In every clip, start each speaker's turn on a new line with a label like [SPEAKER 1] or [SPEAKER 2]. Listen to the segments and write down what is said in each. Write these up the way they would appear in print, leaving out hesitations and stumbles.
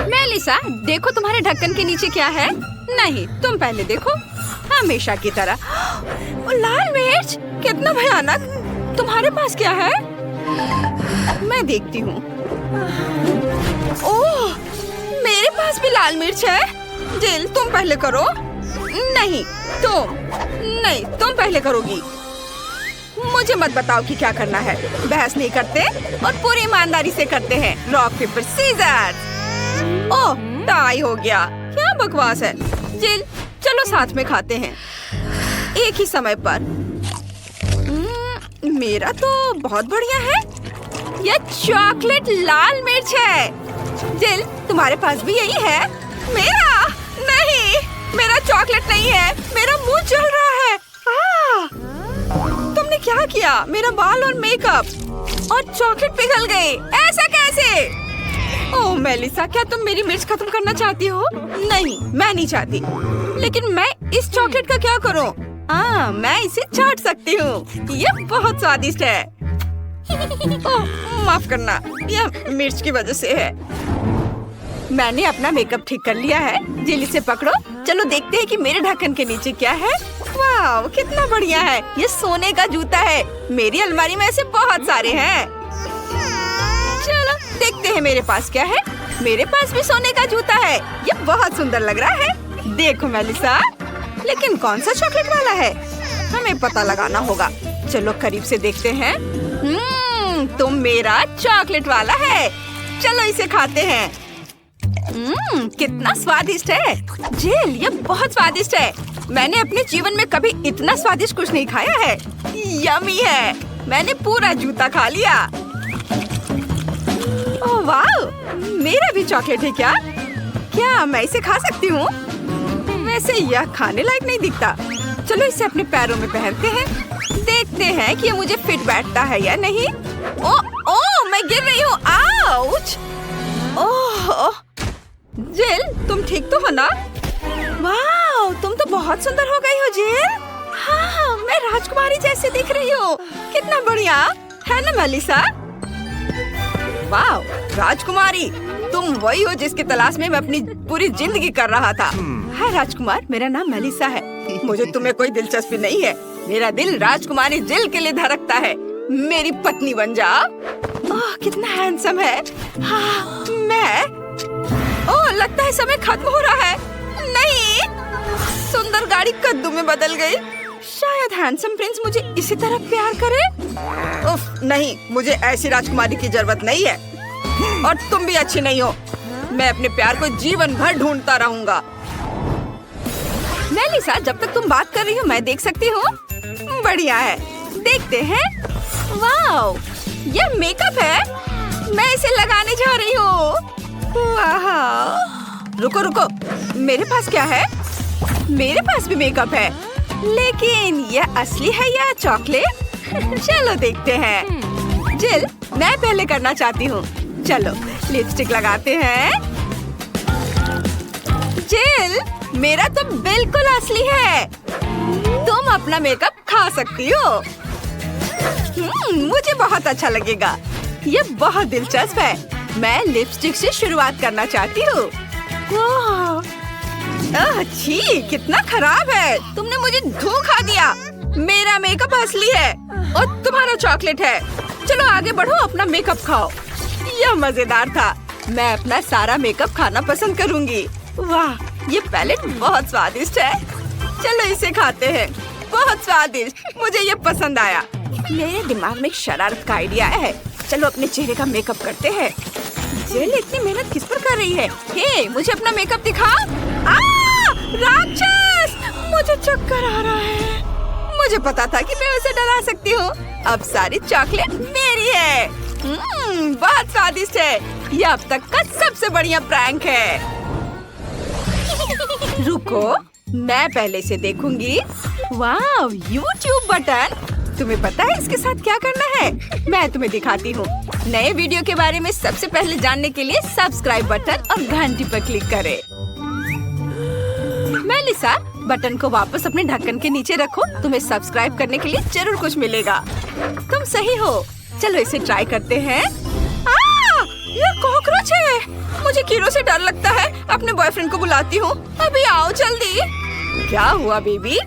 [SPEAKER 1] Melissa, देखो तुम्हारे ढक्कन के नीचे क्या है। नहीं, तुम पहले देखो। हमेशा की तरह। लाल मिर्च, कितना भयानक। तुम्हारे पास क्या है? मैं देखती हूँ। ओह, मेरे पास भी लाल मिर्च है। जिल, तुम पहले करो। नहीं, तुम पहले करोगी। मुझे मत बताओ कि क्या करना है। बहस नहीं करते और पूरी ईमानदारी से करते हैं। Rock paper scissor. Oh, tie हो गया। क्या बकवास है। जिल, चलो साथ में खाते हैं, एक ही समय पर। मेरा तो बहुत बढ़िया है। यह चॉकलेट लाल मिर्च है। जिल, तुम्हारे पास भी यही है? मेरा नहीं, मेरा चॉकलेट नहीं है। मेरा मुंह जल रहा है। तुमने क्या किया? मेरा बाल और मेकअप और चॉकलेट पिघल गए। ऐसा कैसे? ओह मेलिसा, क्या तुम मेरी मिर्च खत्म करना चाहती हो? नहीं, मैं नहीं चाहती। लेकिन मैं इस चॉकलेट का क्या करूं? मैं इसे चाट सकती हूँ। यह बहुत स्वादिष्ट है। ओह, माफ करना, यह मिर्च की वजह से है। मैंने अपना मेकअप ठीक कर लिया है। जिल, इसे पकड़ो। चलो देखते हैं कि मेरे ढक्कन के नीचे क्या है। वाह, कितना बढ़िया है। ये सोने का जूता है। मेरी अलमारी में ऐसे बहुत सारे हैं। चलो देखते हैं मेरे पास क्या है। मेरे पास भी सोने का जूता है। ये बहुत सुंदर लग रहा है। देखो मेलिसा, लेकिन कौन सा चॉकलेट वाला है? हमें पता लगाना होगा। चलो करीब से देखते हैं। तुम मेरा चॉकलेट वाला है। चलो इसे खाते हैं। कितना स्वादिष्ट है। जिल, ये बहुत स्वादिष्ट है। मैंने अपने जीवन में कभी इतना स्वादिष्ट कुछ नहीं खाया है। यम्मी है। मैंने पूरा जूता खा लिया। ओह वाह, मेरा भी चॉकलेट है क्या? क्या मैं इसे खा सकती हूँ? वैसे यह खाने लायक नहीं दिखता। चलो इसे अपने पैरों में पहनते हैं। देखते हैं कि ये मुझे फिट बैठता है या नहीं। ओह, मैं गिर रही हूँ। आउच! ओह, जिल, तुम ठीक तो हो ना? वाह, तुम तो बहुत सुंदर हो गई हो जिल। हाँ, मैं राजकुमारी जैसी दिख रही हूँ। कितना बढ़िया है ना मेलिसा? वाह, राजकुमारी, तुम वही हो जिसकी तलाश में मैं अपनी पूरी जिंदगी कर रहा था। हाय राजकुमार, मेरा नाम मेलिसा है। मुझे तुम्हें कोई दिलचस्पी नहीं है। मेरा दिल राजकुमारी जिल के लिए धड़कता है। मेरी पत्नी बन जाओ। ओह, कितना हैंडसम है। हाँ, मैं। ओह, लगता है समय खत्म हो रहा है। नहीं, सुंदर गाड़ी कद्दू में बदल गई। शायद हैंडसम प्रिंस मुझे इसी तरह प्यार करे। उफ, नहीं, मुझे ऐसी राजकुमारी की जरूरत नहीं है। और तुम भी अच्छी नहीं हो। मैं अपने प्यार को जीवन भर ढूंढता रहूंगा। मेलिसा, जब तक तुम बात कर रही हो मैं देख सकती हूँ। बढ़िया है, देखते हैं। वाह, यह मेकअप है। मैं इसे लगाने जा रही हूँ। वाह, रुको, मेरे पास क्या है? मेरे पास भी मेकअप है, लेकिन यह असली है या चॉकलेट? चलो देखते हैं। जिल, मैं पहले करना चाहती हूँ। चलो लिपस्टिक लगाते हैं। जिल, मेरा तो बिल्कुल असली है। तुम अपना मेकअप खा सकती हो। मुझे बहुत अच्छा लगेगा। ये बहुत दिलचस्प है। मैं लिपस्टिक से शुरुआत करना चाहती हूँ। छी, कितना खराब है। तुमने मुझे धोखा दिया। मेरा मेकअप असली है और तुम्हारा चॉकलेट है। चलो आगे बढ़ो, अपना मेकअप खाओ। यह मजेदार था। मैं अपना सारा मेकअप खाना पसंद करूंगी। वाह, ये पैलेट बहुत स्वादिष्ट है। चलो इसे खाते हैं। बहुत स्वादिष्ट, मुझे ये पसंद आया। मेरे दिमाग में एक शरारत का आइडिया है। चलो अपने चेहरे का मेकअप करते हैं। जिल इतनी मेहनत किस पर कर रही है? हे, मुझे अपना मेकअप दिखा। राक्षस, मुझे चक्कर आ रहा है। मुझे पता था कि मैं उसे डरा सकती हूँ। अब सारी चॉकलेट मेरी है। बहुत स्वादिष्ट है। यह अब तक का सबसे बढ़िया प्रैंक है। रुको, मैं पहले से देखूंगी। वाह, YouTube बटन। तुम्हें पता है इसके साथ क्या करना है? मैं तुम्हें दिखाती हूँ। नए वीडियो के बारे में सबसे पहले जानने के लिए सब्सक्राइब बटन और घंटी पर क्लिक करें। मेलिसा, बटन को वापस अपने ढक्कन के नीचे रखो। तुम्हें सब्सक्राइब करने के लिए जरूर कुछ मिलेगा। तुम सही हो। चलो इसे ट्राई करते हैं। ये कॉकरोच है। मुझे कीड़ों से डर लगता है। अपने बॉयफ्रेंड को बुलाती हूँ। अभी आओ जल्दी। क्या हुआ बेबी?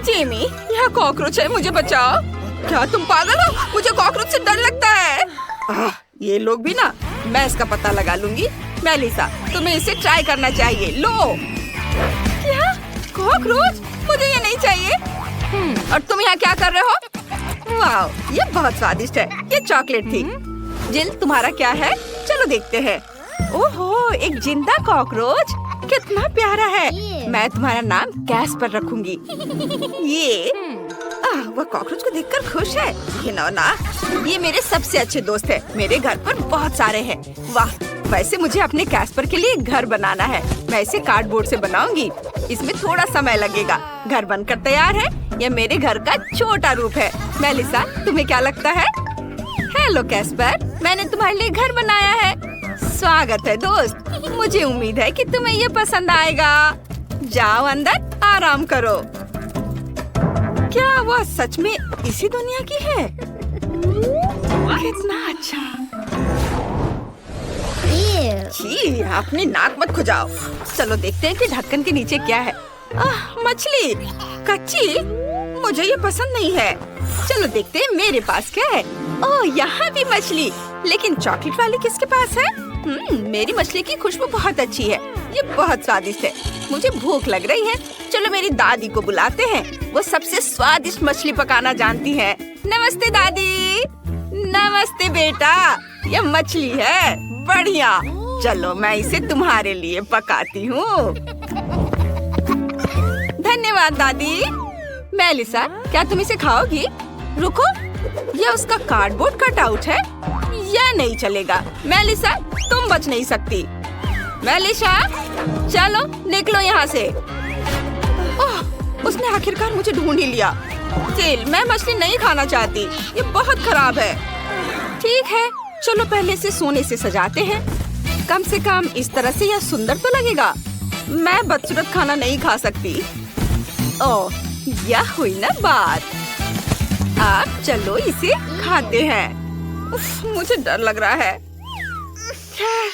[SPEAKER 1] जेमी, यह कॉकरोच है, मुझे बचाओ। क्या तुम पागल हो? मुझे कॉकरोच से डर लगता है। ये लोग भी ना, मैं इसका पता लगा लूंगी। मेलिसा, तुम्हें इसे ट्राई करना चाहिए। लो। क्या? कॉकरोच? मुझे ये नहीं चाहिए। और तुम यहाँ क्या कर रहे हो? वाह, ये बहुत स्वादिष्ट है। ये चॉकलेट थी। जिल, तुम्हारा क्या है? चलो देखते हैं। ओहो, एक जिंदा कॉकरोच, कितना प्यारा है। मैं तुम्हारा नाम कैस्पर रखूंगी। ये वह कॉकरोच को देखकर खुश है। घिनौना, ये मेरे सबसे अच्छे दोस्त है। मेरे घर पर बहुत सारे हैं। वाह, वैसे मुझे अपने कैस्पर के लिए घर बनाना है। मैं इसे कार्डबोर्ड से बनाऊंगी। इसमें थोड़ा समय लगेगा। घर बनकर तैयार है। यह मेरे घर का छोटा रूप है। मेलिसा, तुम्हें क्या लगता है? हेलो कैस्पर, मैंने तुम्हारे लिए घर बनाया है। स्वागत है दोस्त। मुझे उम्मीद है कि तुम्हें ये पसंद आएगा। जाओ अंदर, आराम करो। क्या वह सच में इसी दुनिया की है? कितना अच्छा। छी, अपनी नाक मत खुजाओ। चलो देखते हैं कि ढक्कन के नीचे क्या है। मछली कच्ची, मुझे ये पसंद नहीं है। चलो देखते हैं मेरे पास क्या है। ओह, यहाँ भी मछली, लेकिन चॉकलेट वाली किसके पास है? मेरी मछली की खुशबू बहुत अच्छी है। ये बहुत स्वादिष्ट है। मुझे भूख लग रही है। चलो मेरी दादी को बुलाते हैं। वो सबसे स्वादिष्ट मछली पकाना जानती है। नमस्ते दादी। नमस्ते बेटा। ये मछली है, बढ़िया। चलो मैं इसे तुम्हारे लिए पकाती हूँ। धन्यवाद दादी। मेलिसा, क्या तुम इसे खाओगी? रुको, यह उसका कार्डबोर्ड कटआउट है। यह नहीं चलेगा। मेलिसा, तुम बच नहीं सकती। मेलिसा, चलो निकलो यहाँ से। ओह, उसने आखिरकार मुझे ढूंढ ही लिया। जेल, मैं मछली नहीं खाना चाहती। ये बहुत खराब है। ठीक है, चलो पहले से सोने से सजाते हैं। कम से कम इस तरह से यह सुंदर तो लगेगा। मैं बदसूरत खाना नहीं खा सकती। ओह, यह हुई ना बात। अब चलो इसे खाते हैं। उफ, मुझे डर लग रहा है।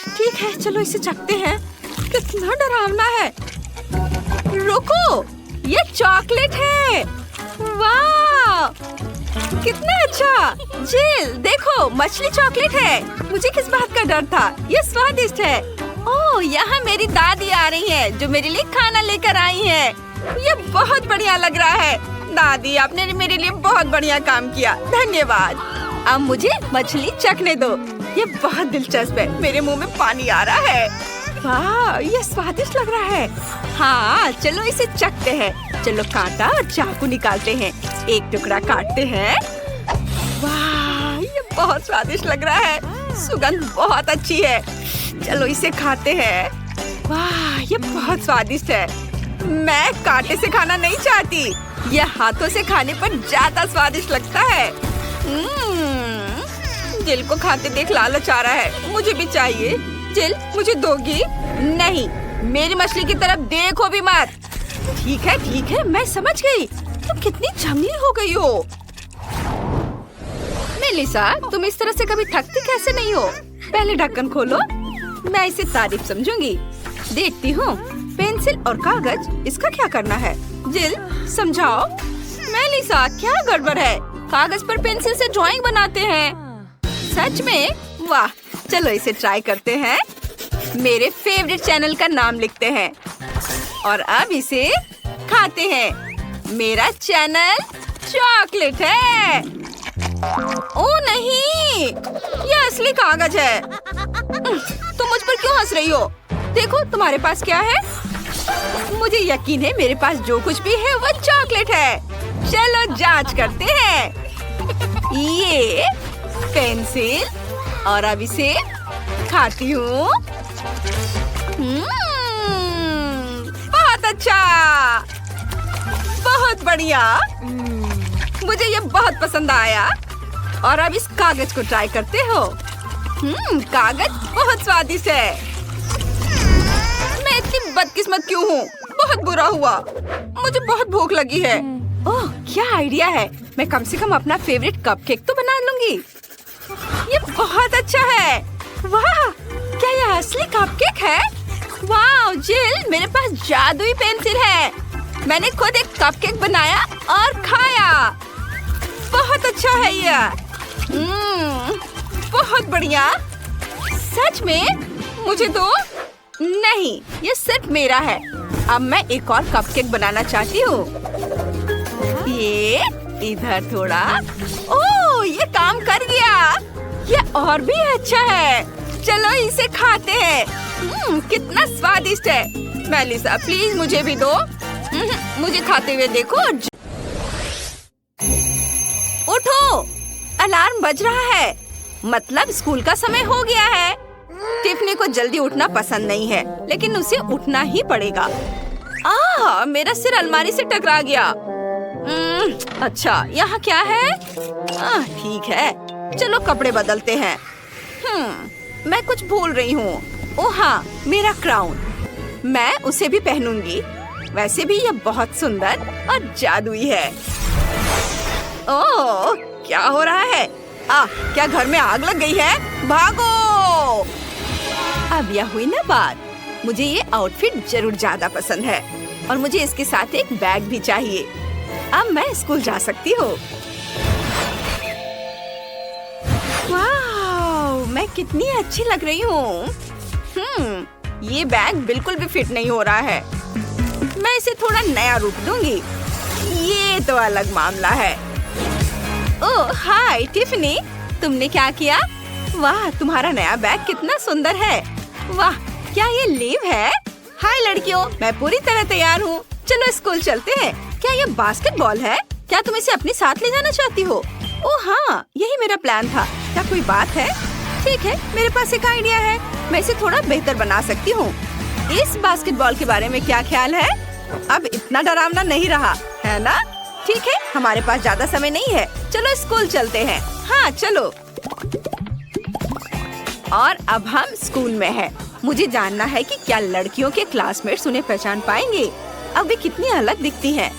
[SPEAKER 1] ठीक है, चलो इसे चखते हैं। कितना डरावना है। रुको, ये चॉकलेट है। वाह, कितना अच्छा। जिल, देखो, मछली चॉकलेट है। मुझे किस बात का डर था? ये स्वादिष्ट है। ओह, यहाँ मेरी दादी आ रही है, जो मेरे लिए खाना लेकर आई है। ये बहुत बढ़िया लग रहा है। दादी, आपने मेरे लिए बहुत बढ़िया काम किया। धन्यवाद। अब मुझे मछली चखने दो। ये बहुत दिलचस्प है। मेरे मुंह में पानी आ रहा है। वाह, ये स्वादिष्ट लग रहा है। हाँ, चलो इसे चखते हैं। चलो कांटा और चाकू निकालते हैं। एक टुकड़ा काटते हैं। वाह, ये बहुत स्वादिष्ट लग रहा है। सुगंध बहुत अच्छी है। चलो इसे खाते हैं। वाह, ये बहुत स्वादिष्ट है। मैं कांटे से खाना नहीं चाहती। यह हाथों से खाने पर ज्यादा स्वादिष्ट लगता है। जिल को खाते देख लालच आ रहा है। मुझे भी चाहिए। जिल, मुझे दोगी? नहीं, मेरी मछली की तरफ देखो भी मत। ठीक है, मैं समझ गई। तुम कितनी जंगली हो गई हो। मेलिसा, तुम इस तरह से कभी थकती कैसे नहीं हो? पहले ढक्कन खोलो। मैं इसे तारीफ समझूंगी। देखती हूँ। पेंसिल और कागज, इसका क्या करना है? जिल, समझाओ। मेलिसा, क्या गड़बड़ है? कागज पर पेंसिल से ड्राइंग बनाते हैं। सच में? वाह, चलो इसे ट्राई करते हैं। मेरे फेवरेट चैनल का नाम लिखते हैं और अब इसे खाते हैं। मेरा चैनल चॉकलेट है। ओ नहीं, ये असली कागज है। तुम मुझ पर क्यों हंस रही हो? देखो तुम्हारे पास क्या है। मुझे यकीन है मेरे पास जो कुछ भी है वो चॉकलेट है। चलो जांच करते हैं। ये पेंसिल और अब इसे खाती हूँ। बहुत अच्छा, बहुत बढ़िया। मुझे ये बहुत पसंद आया। और अब इस कागज को ट्राई करते हो। कागज बहुत स्वादिष्ट है। मैं इतनी बदकिस्मत क्यों हूँ? बहुत बुरा हुआ। मुझे बहुत भूख लगी है। ओह, क्या आइडिया है। मैं कम से कम अपना फेवरेट कपकेक तो बना लूंगी। ये बहुत अच्छा है। वाह, क्या ये असली कपकेक है? वाह जिल, मेरे पास जादुई पेंसिल है। मैंने खुद एक कपकेक बनाया और खाया। बहुत अच्छा है ये। बहुत बढ़िया। सच में? मुझे दो। नहीं, ये सिर्फ मेरा है। अब मैं एक और कपकेक बनाना चाहती हूँ। ये इधर थोड़ा। ओह, ये काम कर गया। ये और भी अच्छा है। चलो इसे खाते हैं। कितना स्वादिष्ट है। मेलिसा प्लीज मुझे भी दो। मुझे खाते हुए देखो। उठो, अलार्म बज रहा है। मतलब स्कूल का समय हो गया है। टिफनी को जल्दी उठना पसंद नहीं है, लेकिन उसे उठना ही पड़ेगा। मेरा सिर अलमारी से टकरा गया। अच्छा, यहाँ क्या है? ठीक है, चलो कपड़े बदलते हैं। मैं कुछ भूल रही हूँ। ओह हाँ, मेरा क्राउन। मैं उसे भी पहनूंगी। वैसे भी यह बहुत सुंदर और जादुई है। ओह, क्या हो रहा है? क्या घर में आग लग गई है? भागो! अब यह हुई ना बात। मुझे ये आउटफिट जरूर ज्यादा पसंद है और मुझे इसके साथ एक बैग भी चाहिए। अब मैं स्कूल जा सकती हूँ। वाह, मैं कितनी अच्छी लग रही हूँ। ये बैग बिल्कुल भी फिट नहीं हो रहा है। मैं इसे थोड़ा नया रूप दूंगी। ये तो अलग मामला है। ओह हाय टिफनी, तुमने क्या किया? वाह, तुम्हारा नया बैग कितना सुंदर है। वाह, क्या ये लीव है? हाय लड़कियों, मैं पूरी तरह तैयार हूँ। चलो स्कूल चलते हैं। क्या ये बास्केटबॉल है? क्या तुम इसे अपने साथ ले जाना चाहती हो? ओह हाँ, यही मेरा प्लान था। क्या कोई बात है? ठीक है, मेरे पास एक आइडिया है। मैं इसे थोड़ा बेहतर बना सकती हूँ। इस बास्केटबॉल के बारे में क्या ख्याल है? अब इतना डरावना नहीं रहा, है ना? ठीक है, हमारे पास ज्यादा समय नहीं है। चलो स्कूल चलते हैं। हाँ चलो। और अब हम स्कूल में हैं। मुझे जानना है कि क्या लड़कियों के क्लासमेट्स उन्हें पहचान पाएंगे। अब वे कितनी अलग दिखती हैं।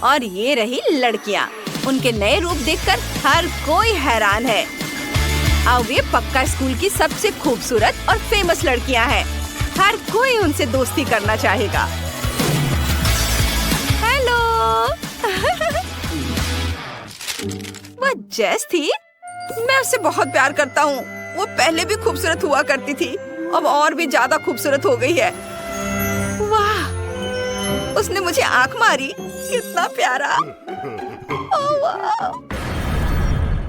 [SPEAKER 1] और ये रही लड़कियाँ। उनके नए रूप देखकर हर कोई हैरान है। अब ये पक्का स्कूल की सबसे खूबसूरत और फेमस लड़कियाँ हैं। हर कोई उनसे दोस्ती करना चाहेगा। हेलो। वो जेस थी। मैं उससे बहुत प्यार करता हूँ। वो पहले भी खूबसूरत हुआ करती थी, अब और भी ज्यादा खूबसूरत हो गई है। वाह, उसने मुझे आंख मारी। कितना प्यारा।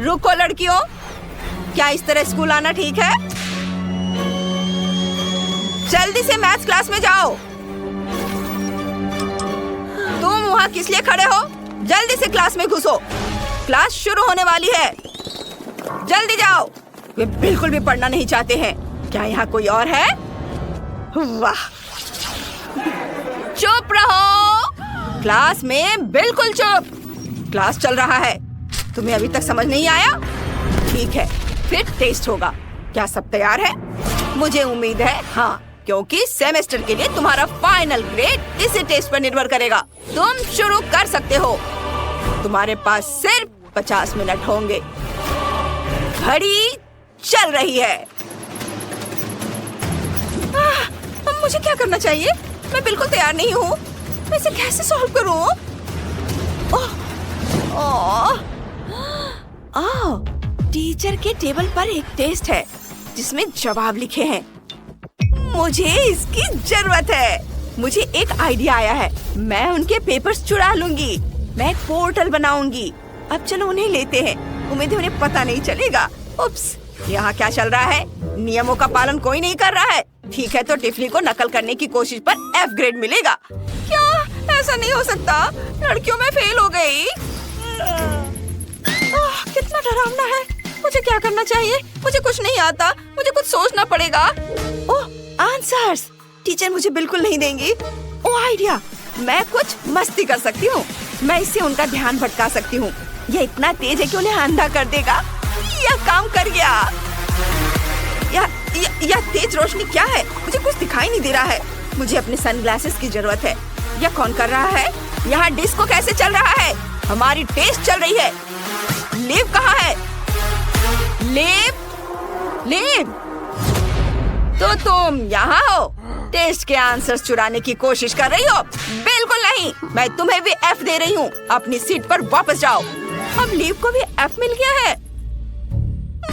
[SPEAKER 1] रुको लड़कियों, क्या इस तरह स्कूल आना ठीक है? जल्दी से मैथ्स क्लास में जाओ। तुम वहाँ किस लिए खड़े हो? जल्दी से क्लास में घुसो। क्लास शुरू होने वाली है। जल्दी जाओ। वे बिल्कुल भी पढ़ना नहीं चाहते हैं। क्या यहाँ कोई और है? वाह, चुप रहो। क्लास में बिल्कुल चुप। क्लास चल रहा है। तुम्हें अभी तक समझ नहीं आया? ठीक है, फिर टेस्ट होगा। क्या सब तैयार है? मुझे उम्मीद है हाँ, क्योंकि सेमेस्टर के लिए तुम्हारा फाइनल ग्रेड इसी टेस्ट पर निर्भर करेगा। तुम शुरू कर सकते हो। तुम्हारे पास सिर्फ 50 मिनट होंगे। घड़ी चल रही है। अब मुझे क्या करना चाहिए? मैं बिल्कुल तैयार नहीं हूँ। मैं इसे कैसे सॉल्व करूँ? टीचर के टेबल पर एक टेस्ट है जिसमें जवाब लिखे हैं। मुझे इसकी जरूरत है। मुझे एक आइडिया आया है। मैं उनके पेपर्स चुरा लूंगी। मैं एक पोर्टल बनाऊंगी। अब चलो उन्हें लेते हैं। उम्मीद है उन्हें पता नहीं चलेगा। उप्स, यहाँ क्या चल रहा है? नियमों का पालन कोई नहीं कर रहा है। ठीक है, तो टिफनी को नकल करने की कोशिश पर F ग्रेड मिलेगा। क्या ऐसा नहीं हो सकता? लड़कियों में फेल हो गई। कितना डरावना है। मुझे क्या करना चाहिए? मुझे कुछ नहीं आता। मुझे कुछ सोचना पड़ेगा। ओह, आंसर्स। टीचर मुझे बिल्कुल नहीं देंगी। ओह आइडिया, मैं कुछ मस्ती कर सकती हूँ। मैं इससे उनका ध्यान भटका सकती हूँ। यह इतना तेज है कि उन्हें अंधा कर देगा। यह काम कर गया। यह तेज रोशनी क्या है? मुझे कुछ दिखाई नहीं दे रहा है। मुझे अपने सनग्लासेस की जरूरत है। यह कौन कर रहा है? यहाँ डिस्को कैसे चल रहा है? हमारी टेस्ट चल रही है। लेब कहाँ है? लेब, लेब। तो तुम यहाँ हो? टेस्ट के आंसर्स चुराने की कोशिश कर रही हो? बिल्कुल नहीं, मैं तुम्हें भी F दे रही हूँ। अपनी सीट पर वापस जाओ। अब लीव को भी F मिल गया है।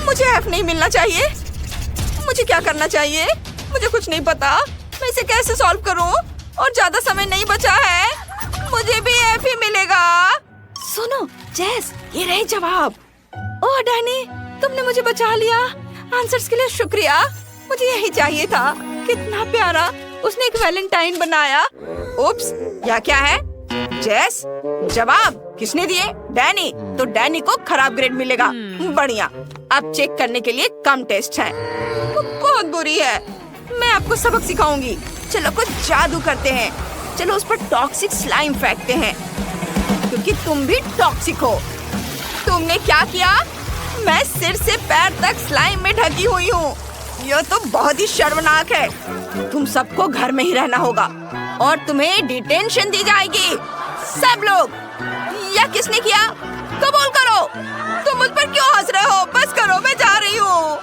[SPEAKER 1] मुझे F नहीं मिलना चाहिए। मुझे क्या करना चाहिए? मुझे कुछ नहीं पता। मैं इसे कैसे सॉल्व करूँ? और ज्यादा समय नहीं बचा है। मुझे भी F ही मिलेगा। सुनो जेस, ये रहे जवाब। ओह डैनी, तुमने मुझे बचा लिया। आंसर्स के लिए शुक्रिया। मुझे यही चाहिए था। कितना प्यारा। उसने एक वैलेंटाइन बनाया। उप्स, यह क्या है? जेस, जवाब किसने दिए? डैनी। तो डैनी को खराब ग्रेड मिलेगा। बढ़िया। अब चेक करने के लिए कम टेस्ट है। वो बहुत बुरी है। मैं आपको सबक सिखाऊंगी। चलो कुछ जादू करते हैं। चलो उस पर टॉक्सिक स्लाइम फेंकते हैं, क्योंकि तुम भी टॉक्सिक हो। तुमने क्या किया? मैं सिर से पैर तक स्लाइम में ढकी हुई हूँ। यह तो बहुत ही शर्मनाक है। तुम सबको घर में ही रहना होगा और तुम्हें डिटेंशन दी जाएगी। सब लोग। यह किसने किया? कबूल करो। तुम मुझ पर क्यों हंस रहे हो? बस करो, मैं जा रही हूँ।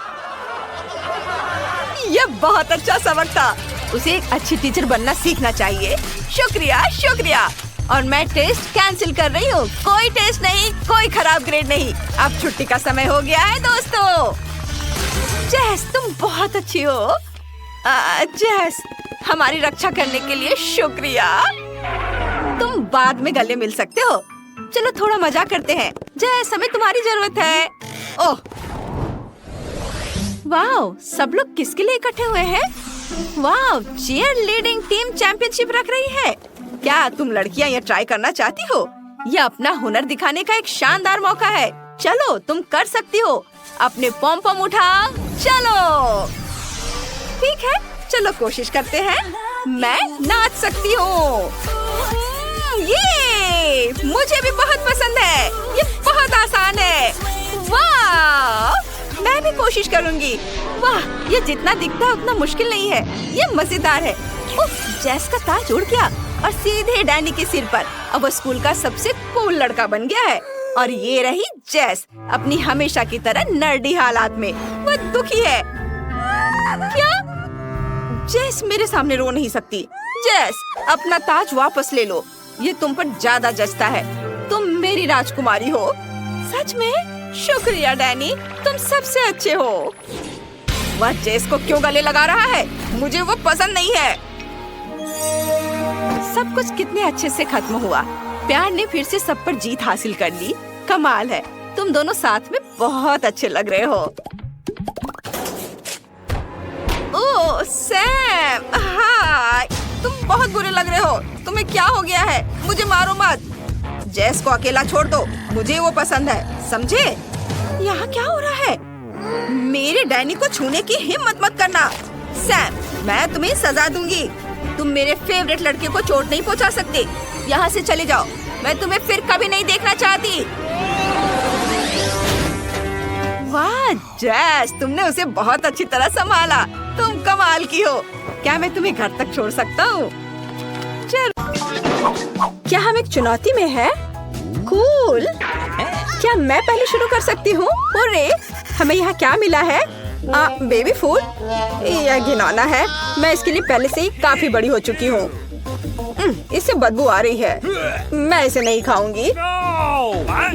[SPEAKER 1] यह बहुत अच्छा सबक था। उसे एक अच्छी टीचर बनना सीखना चाहिए। शुक्रिया, शुक्रिया। और मैं टेस्ट कैंसिल कर रही हूँ। कोई टेस्ट नहीं, कोई खराब ग्रेड नहीं। अब छुट्टी का समय हो गया है दोस्तों। जेस, तुम बहुत अच्छी हो। जेस, हमारी रक्षा करने के लिए शुक्रिया। तुम बाद में गले मिल सकते हो। चलो थोड़ा मजा करते हैं। जेस, हमें तुम्हारी जरूरत है। ओह वाह, सब लोग किसके लिए इकट्ठे हुए हैं? वाह, चीयर लीडिंग टीम चैंपियनशिप रख रही है। क्या तुम लड़कियां ये ट्राई करना चाहती हो? यह अपना हुनर दिखाने का एक शानदार मौका है। चलो, तुम कर सकती हो। अपने पॉम पॉम उठाओ। चलो ठीक है, चलो कोशिश करते हैं। मैं नाच सकती हूँ। ये मुझे भी बहुत पसंद है। ये बहुत आसान है। वाह, मैं भी कोशिश करूँगी। वाह, ये जितना दिखता है उतना मुश्किल नहीं है। ये मजेदार है। उफ, जेस का ताज उड़ गया और सीधे डैनी के सिर पर। अब वो स्कूल का सबसे कूल लड़का बन गया है। और ये रही जेस, अपनी हमेशा की तरह नर्डी हालात में। वो दुखी है। क्या? जेस मेरे सामने रो नहीं सकती। जेस, अपना ताज वापस ले लो। ये तुम पर ज्यादा जचता है। तुम मेरी राजकुमारी हो। सच में? शुक्रिया डैनी, तुम सबसे अच्छे हो। वह जेस को क्यों गले लगा रहा है? मुझे वो पसंद नहीं है। सब कुछ कितने अच्छे से खत्म हुआ। प्यार ने फिर से सब पर जीत हासिल कर ली। कमाल है। तुम दोनों साथ में बहुत अच्छे लग रहे हो। ओह सैम, हाय। तुम बहुत बुरे लग रहे हो। तुम्हें क्या हो गया है? मुझे मारो मत। जेस को अकेला छोड़ दो। मुझे वो पसंद है, समझे? यहाँ क्या हो रहा है? मेरे डैनी को छूने की हिम्मत मत करना। सैम, मैं तुम्हें सजा दूंगी। तुम मेरे फेवरेट लड़के को चोट नहीं पहुँचा सकते। यहाँ से चले जाओ। मैं तुम्हें फिर कभी नहीं देखना चाहती। वाह जेस, तुमने उसे बहुत अच्छी तरह संभाला। तुम कमाल की हो। क्या मैं तुम्हें घर तक छोड़ सकता हूँ? क्या हम एक चुनौती में है? कूल। क्या मैं पहले शुरू कर सकती हूँ? अरे, हमें यहाँ क्या मिला है? Baby food. यह घिनौना है। मैं इसके लिए पहले से ही काफी बड़ी हो चुकी हूँ। इससे बदबू आ रही है। मैं इसे नहीं खाऊंगी।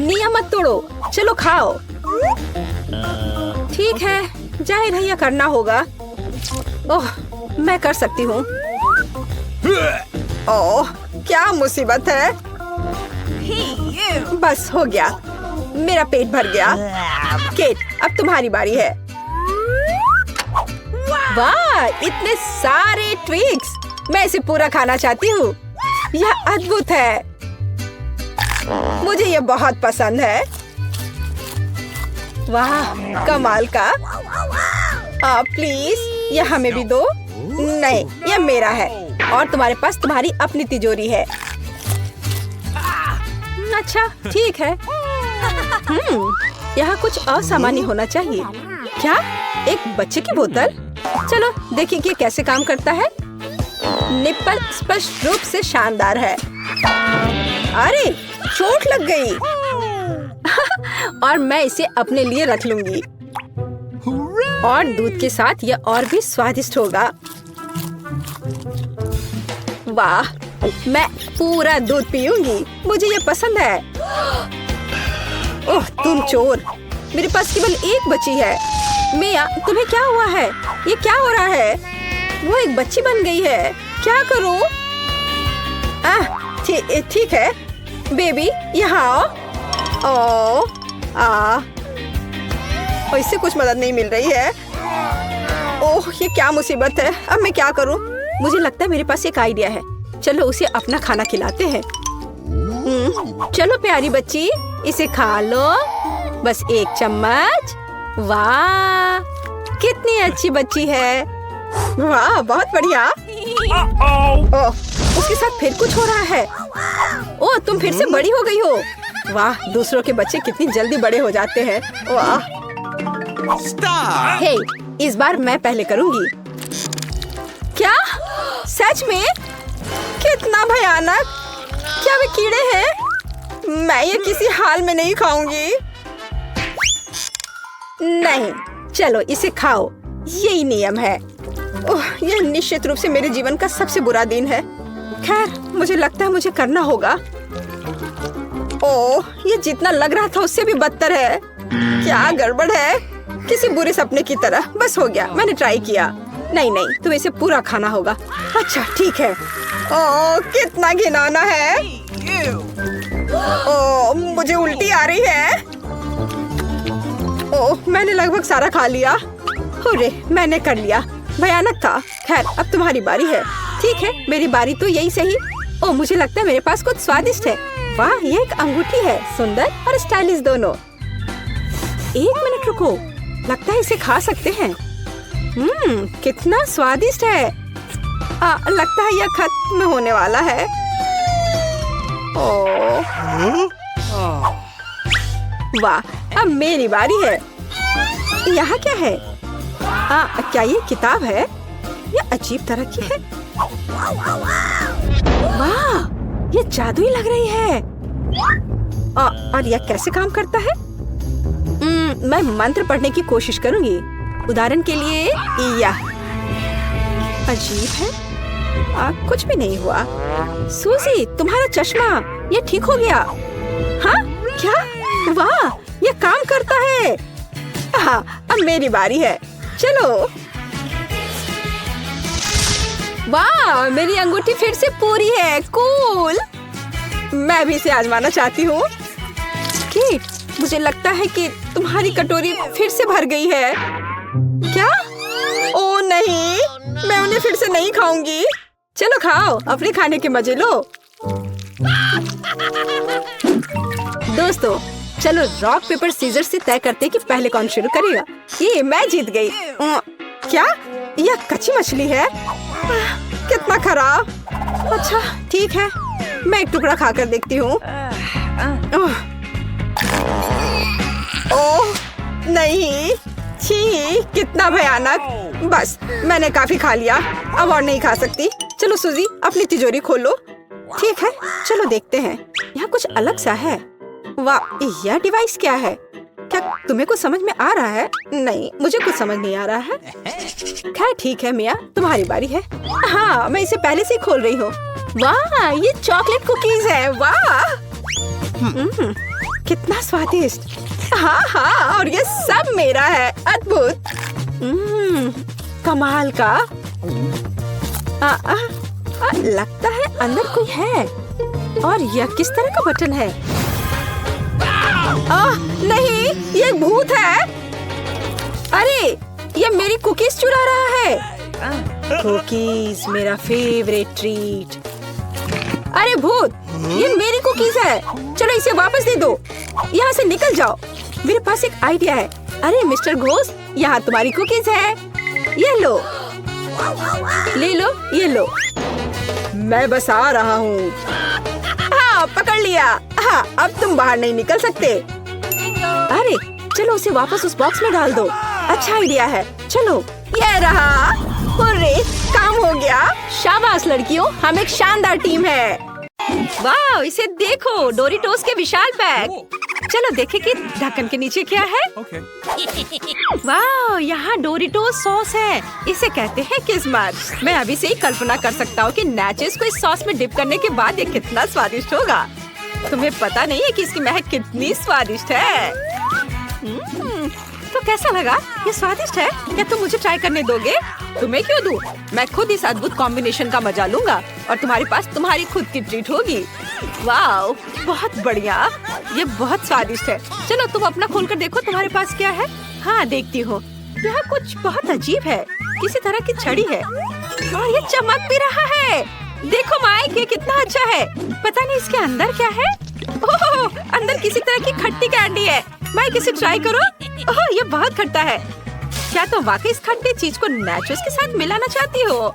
[SPEAKER 1] नियम मत तोड़ो। चलो खाओ। ठीक है, जाहिर है यह करना होगा। ओह, मैं कर सकती हूँ। ओह, क्या मुसीबत है। बस हो गया। मेरा पेट भर गया। केट, अब तुम्हारी बारी है। वाह, इतने सारे ट्विक्स। मैं इसे पूरा खाना चाहती हूँ। यह अद्भुत है। मुझे यह बहुत पसंद है। वाह, कमाल का। प्लीज, यह हमें भी दो। नहीं, यह मेरा है। और तुम्हारे पास तुम्हारी अपनी तिजोरी है। अच्छा, ठीक है। यहाँ कुछ असामान्य होना चाहिए। क्या? एक बच्चे की बोतल? चलो देखिए कि कैसे काम करता है। निप्पल स्पष्ट रूप से शानदार है। अरे, चोट लग गई। और मैं इसे अपने लिए रख लूंगी। और दूध के साथ यह और भी स्वादिष्ट होगा। वाह, मैं पूरा दूध पीऊंगी, मुझे ये पसंद है। ओह तुम चोर, मेरे पास केवल एक बची है। मिया, तुम्हें क्या हुआ है? ये क्या हो रहा है? वो एक बच्ची बन गई है, क्या करूं? ठीक है बेबी, यहाँ आओ। इससे कुछ मदद नहीं मिल रही है। ओह ये क्या मुसीबत है, अब मैं क्या करूं? मुझे लगता है मेरे पास एक आइडिया है। चलो उसे अपना खाना खिलाते हैं। चलो प्यारी बच्ची, इसे खा लो, बस एक चम्मच। वाह कितनी अच्छी बच्ची है। वाह बहुत बढ़िया। ओह उसके साथ फिर कुछ हो रहा है। ओह तुम फिर से बड़ी हो गई हो। वाह दूसरों के बच्चे कितनी जल्दी बड़े हो जाते हैं। वाह हे, इस बार मैं पहले करूंगी। क्या सच में? कितना भयानक। क्या वे कीड़े हैं? मैं ये किसी हाल में नहीं खाऊंगी। नहीं, चलो इसे खाओ, यही नियम है। ओह यह निश्चित रूप से मेरे जीवन का सबसे बुरा दिन है। खैर मुझे लगता है मुझे करना होगा। ओह ये जितना लग रहा था उससे भी बदतर है। क्या गड़बड़ है? किसी बुरे सपने की तरह। बस हो गया, मैंने ट्राई किया। नहीं नहीं, तुम्हें इसे पूरा खाना होगा। अच्छा ठीक है। ओह कितना घिनौना है। ओह मुझे उल्टी आ रही है। ओह मैंने लगभग सारा खा लिया। अरे मैंने कर लिया, भयानक था। खैर अब तुम्हारी बारी है। ठीक है मेरी बारी तो यही सही। ओह मुझे लगता है मेरे पास कुछ स्वादिष्ट है। वाह ये एक अंगूठी है, सुंदर और स्टाइलिश दोनों। एक मिनट रुको, लगता है इसे खा सकते हैं। कितना स्वादिष्ट है। लगता है यह खत्म होने वाला है। ओह वाह अब मेरी बारी है। यहाँ क्या है? क्या ये किताब है? ये अजीब तरह की है। वाह ये जादुई लग रही है। और यह कैसे काम करता है? मैं मंत्र पढ़ने की कोशिश करूंगी। उदाहरण के लिए यह अजीब है। कुछ भी नहीं हुआ। सूजी तुम्हारा चश्मा, ये ठीक हो गया। हाँ क्या? वाह ये काम करता है। हाँ अब मेरी बारी है। चलो। वाह मेरी अंगूठी फिर से पूरी है। कूल, मैं भी इसे आजमाना चाहती हूँ। केट मुझे लगता है कि तुम्हारी कटोरी फिर से भर गई है। क्या? ओ नहीं, मैं उन्हें फिर से नहीं खाऊंगी। चलो खाओ, अपने खाने के मजे लो। दोस्तों चलो रॉक पेपर सीजर से तय करते कि पहले कौन शुरू करेगा। ये मैं जीत गई। क्या? यह कच्ची मछली है? कितना खराब। अच्छा ठीक है, मैं एक टुकड़ा खाकर देखती हूँ। ओह नहीं, छी कितना भयानक। बस मैंने काफी खा लिया, अब और नहीं खा सकती। चलो सूजी अपनी तिजोरी खोलो। ठीक है चलो देखते हैं। यहाँ कुछ अलग सा है। वाह यह डिवाइस क्या है? क्या तुम्हें कुछ समझ में आ रहा है? नहीं मुझे कुछ समझ नहीं आ रहा है। खैर ठीक है मिया, तुम्हारी बारी है। हाँ मैं इसे पहले से ही खोल रही हूँ। वाह ये चॉकलेट कुकीज है। वाह कितना स्वादिष्ट। हाँ हाँ और ये सब मेरा है। अद्भुत। कमाल का। लगता है अंदर कोई है। और यह किस तरह का बटन है? नहीं ये भूत है। अरे ये मेरी कुकीज चुरा रहा है। कुकीज मेरा फेवरेट ट्रीट। अरे भूत, ये मेरी कुकीज है। चलो इसे वापस दे दो। यहाँ से निकल जाओ। मेरे पास एक आइडिया है। अरे मिस्टर घोस्ट, यहाँ तुम्हारी कुकीज है। ये लो, ले लो, ये लो। मैं बस आ रहा हूँ। हाँ पकड़ लिया। हाँ अब तुम बाहर नहीं निकल सकते। अरे चलो उसे वापस उस बॉक्स में डाल दो। अच्छा आइडिया है। चलो ये रहा। अरे काम हो गया। शाबाश लड़कियों, हम एक शानदार टीम है। वाह, इसे देखो, डोरिटोस के विशाल बैग। चलो देखें कि ढक्कन के नीचे क्या है। वाह, यहाँ डोरिटोस सॉस है। इसे कहते हैं किस्मत। मैं अभी से ही कल्पना कर सकता हूँ कि नाचोस को इस सॉस में डिप करने के बाद ये कितना स्वादिष्ट होगा। तुम्हें पता नहीं है कि इसकी महक कितनी स्वादिष्ट है। तो कैसा लगा? ये स्वादिष्ट है। क्या तुम मुझे ट्राई करने दोगे? तुम्हें क्यों दूं? मैं खुद इस अद्भुत कॉम्बिनेशन का मजा लूंगा और तुम्हारे पास तुम्हारी खुद की ट्रीट होगी। वाह, बहुत बढ़िया। ये बहुत स्वादिष्ट है। चलो तुम अपना खोलकर देखो तुम्हारे पास क्या है। हाँ, देखती हूँ। यह कुछ बहुत अजीब है। किसी तरह की छड़ी है और ये चमक भी रहा है। देखो माइक, ये कितना अच्छा है। पता नहीं इसके अंदर क्या है। ओह, अंदर किसी तरह की खट्टी कैंडी है। माइक, इसे ट्राई करो। ओह, ये बहुत खट्टा है। क्या तुम वाकई इस खट्टी चीज को नाचोस के साथ मिलाना चाहती हो?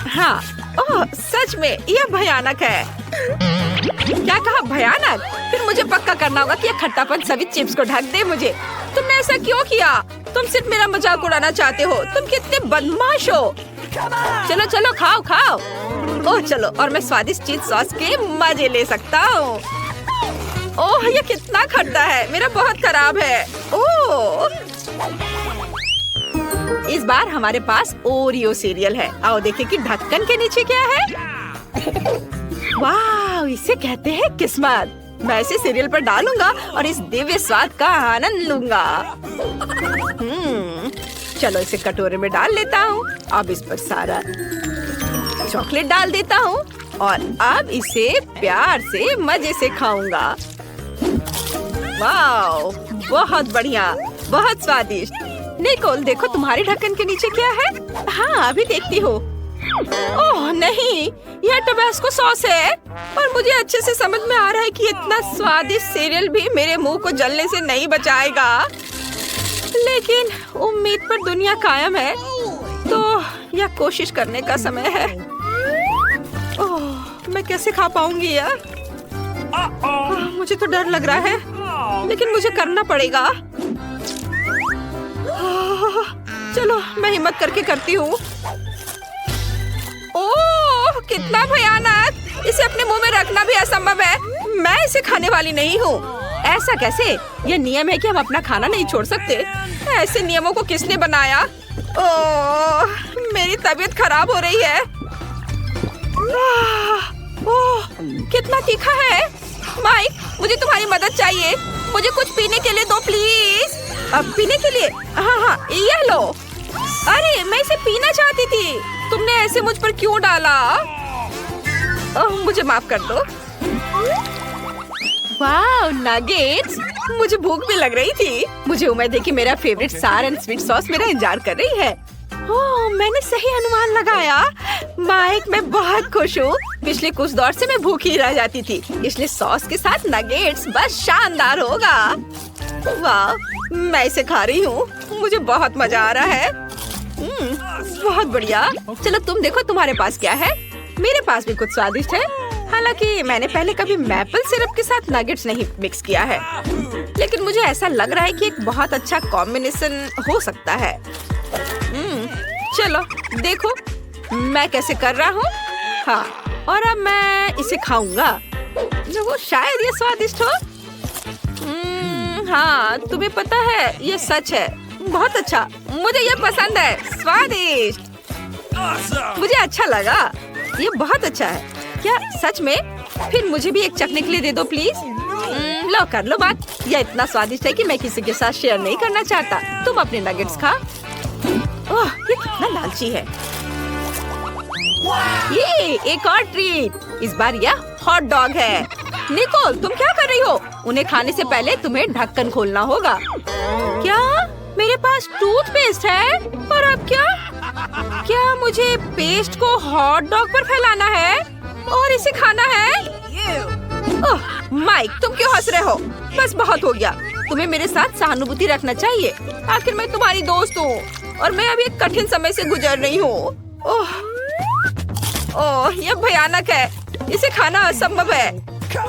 [SPEAKER 1] हाँ। ओह, सच में यह भयानक है। क्या कहा, भयानक? फिर मुझे पक्का करना होगा कि यह खट्टापन सभी चिप्स को ढक दे मुझे। तुमने ऐसा क्यों किया? तुम सिर्फ मेरा मजाक उड़ाना चाहते हो। तुम कितने बदमाश हो। चलो चलो, खाओ खाओ। ओह चलो, और मैं स्वादिष्ट चीज सॉस के मजे ले सकता हूँ। ओह, ये कितना खट्टा है। मेरा बहुत खराब है। ओह, इस बार हमारे पास ओरियो सीरियल है। आओ देखें कि ढक्कन के नीचे क्या है। वाह, इसे कहते हैं किस्मत। मैं इसे सीरियल पर डालूंगा और इस दिव्य स्वाद का आनंद लूंगा। चलो इसे कटोरे में डाल लेता हूँ। अब इस पर सारा चॉकलेट डाल देता हूँ और अब इसे प्यार से मजे से खाऊंगा। वाह, बहुत बढ़िया, बहुत स्वादिष्ट। निकोल, देखो तुम्हारे ढक्कन के नीचे क्या है। हाँ, अभी देखती हूँ। ओह नहीं, यह टबास्को सॉस है और मुझे अच्छे से समझ में आ रहा है कि इतना स्वादिष्ट सीरियल भी मेरे मुंह को जलने से नहीं बचाएगा। लेकिन उम्मीद पर दुनिया कायम है, तो यह कोशिश करने का समय है। ओह, मैं कैसे खा पाऊंगी यार? मुझे तो डर लग रहा है, लेकिन मुझे करना पड़ेगा। चलो मैं हिम्मत करके करती हूँ। ओह, कितना भयानक। इसे अपने मुंह में रखना भी असंभव है। मैं इसे खाने वाली नहीं हूँ। ऐसा कैसे? ये नियम है कि हम अपना खाना नहीं छोड़ सकते। ऐसे नियमों को किसने बनाया? ओह, मेरी तबीयत खराब हो रही है। ओह, कितना तीखा है। माइक, मुझे तुम्हारी मदद चाहिए। मुझे कुछ पीने के लिए दो प्लीज। अब पीने के लिए? हाँ हाँ, ये लो। अरे, मैं इसे पीना चाहती थी। तुमने ऐसे मुझ पर क्यों डाला? ओह, मुझे माफ कर दो। वाह, नगेट्स। मुझे भूख भी लग रही थी। मुझे उम्मीद है कि मेरा फेवरेट सार एंड स्वीट सॉस मेरा इंतजार कर रही है। ओह, मैंने सही अनुमान लगाया। माइक, मैं बहुत खुश हूँ। पिछले कुछ दौर से मैं भूखी रह जाती थी, इसलिए सॉस के साथ नगेट्स बस शानदार होगा। वाह, मैं इसे खा रही हूँ। मुझे बहुत मजा आ रहा है। बहुत बढ़िया। चलो तुम देखो तुम्हारे पास क्या है। मेरे पास भी कुछ स्वादिष्ट है। हालांकि मैंने पहले कभी मैपल सिरप के साथ नगेट्स नहीं मिक्स किया है, लेकिन मुझे ऐसा लग रहा है कि एक बहुत अच्छा कॉम्बिनेशन हो सकता है। चलो देखो मैं कैसे कर रहा हूँ। हाँ, और अब मैं इसे खाऊंगा। वो शायद ये स्वादिष्ट हो। हाँ, तुम्हें पता है ये सच है। बहुत अच्छा, मुझे ये पसंद है। स्वादिष्ट, मुझे अच्छा लगा। ये बहुत अच्छा है। क्या सच में? फिर मुझे भी एक चखने के लिए दे दो प्लीज। लो कर लो बात। यह इतना स्वादिष्ट है कि मैं किसी के साथ शेयर नहीं करना चाहता। तुम अपने नगेट्स खा। ओह, ये कितना लालची है। ये एक और ट्रीट। इस बार यह हॉट डॉग है। निकोल, तुम क्या कर रही हो? उन्हें खाने से पहले तुम्हें ढक्कन खोलना होगा। क्या? मेरे पास टूथपेस्ट है? और अब क्या? क्या मुझे पेस्ट को हॉट डॉग पर फैलाना है और इसे खाना है? ओह, माइक, तुम क्यों हंस रहे हो? बस बहुत हो गया। तुम्हें मेरे साथ सहानुभूति रखना चाहिए। आखिर मैं तुम्हारी दोस्त हूँ और मैं अभी एक कठिन समय से गुजर रही हूँ। ओह, यह भयानक है। इसे खाना असंभव है।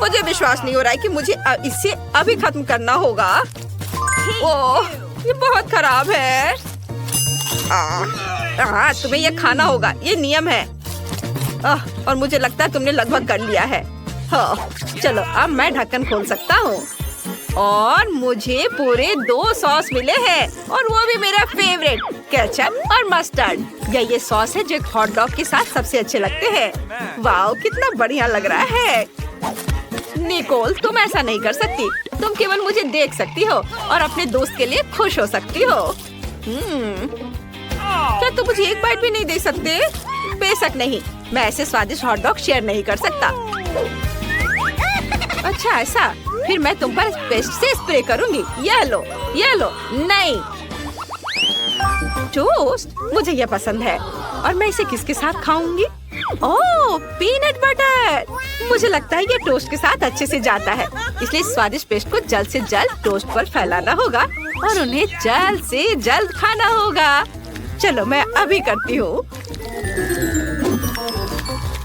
[SPEAKER 1] मुझे विश्वास नहीं हो रहा है कि मुझे इसे अभी खत्म करना होगा। ओह, ये बहुत खराब है। तुम्हें यह खाना होगा, ये नियम है। और मुझे लगता है तुमने लगभग कर लिया है। हाँ, चलो अब मैं ढक्कन खोल सकता हूँ। और मुझे पूरे 2 सॉस मिले हैं और वो भी मेरा फेवरेट, केचप और मस्टर्ड। ये सॉस है जो एक हॉट डॉग के साथ सबसे अच्छे लगते हैं। वाओ, कितना बढ़िया लग रहा है। निकोल, तुम ऐसा नहीं कर सकती। तुम केवल मुझे देख सकती हो और अपने दोस्त के लिए खुश हो सकती हो। क्या तुम मुझे एक बाइट भी नहीं दे सकते? बेशक नहीं, मैं ऐसे स्वादिष्ट हॉट डॉग शेयर नहीं कर सकता। अच्छा ऐसा, फिर मैं तुम पर पेस्ट से स्प्रे करूंगी। ये लो, ये लो। नहीं, टोस्ट मुझे ये पसंद है और मैं इसे किसके साथ खाऊंगी? ओह, पीनट बटर। मुझे लगता है ये टोस्ट के साथ अच्छे से जाता है, इसलिए स्वादिष्ट पेस्ट को जल्द से जल्द टोस्ट पर फैलाना होगा और उन्हें जल्द से जल्द खाना होगा। चलो मैं अभी करती हूँ।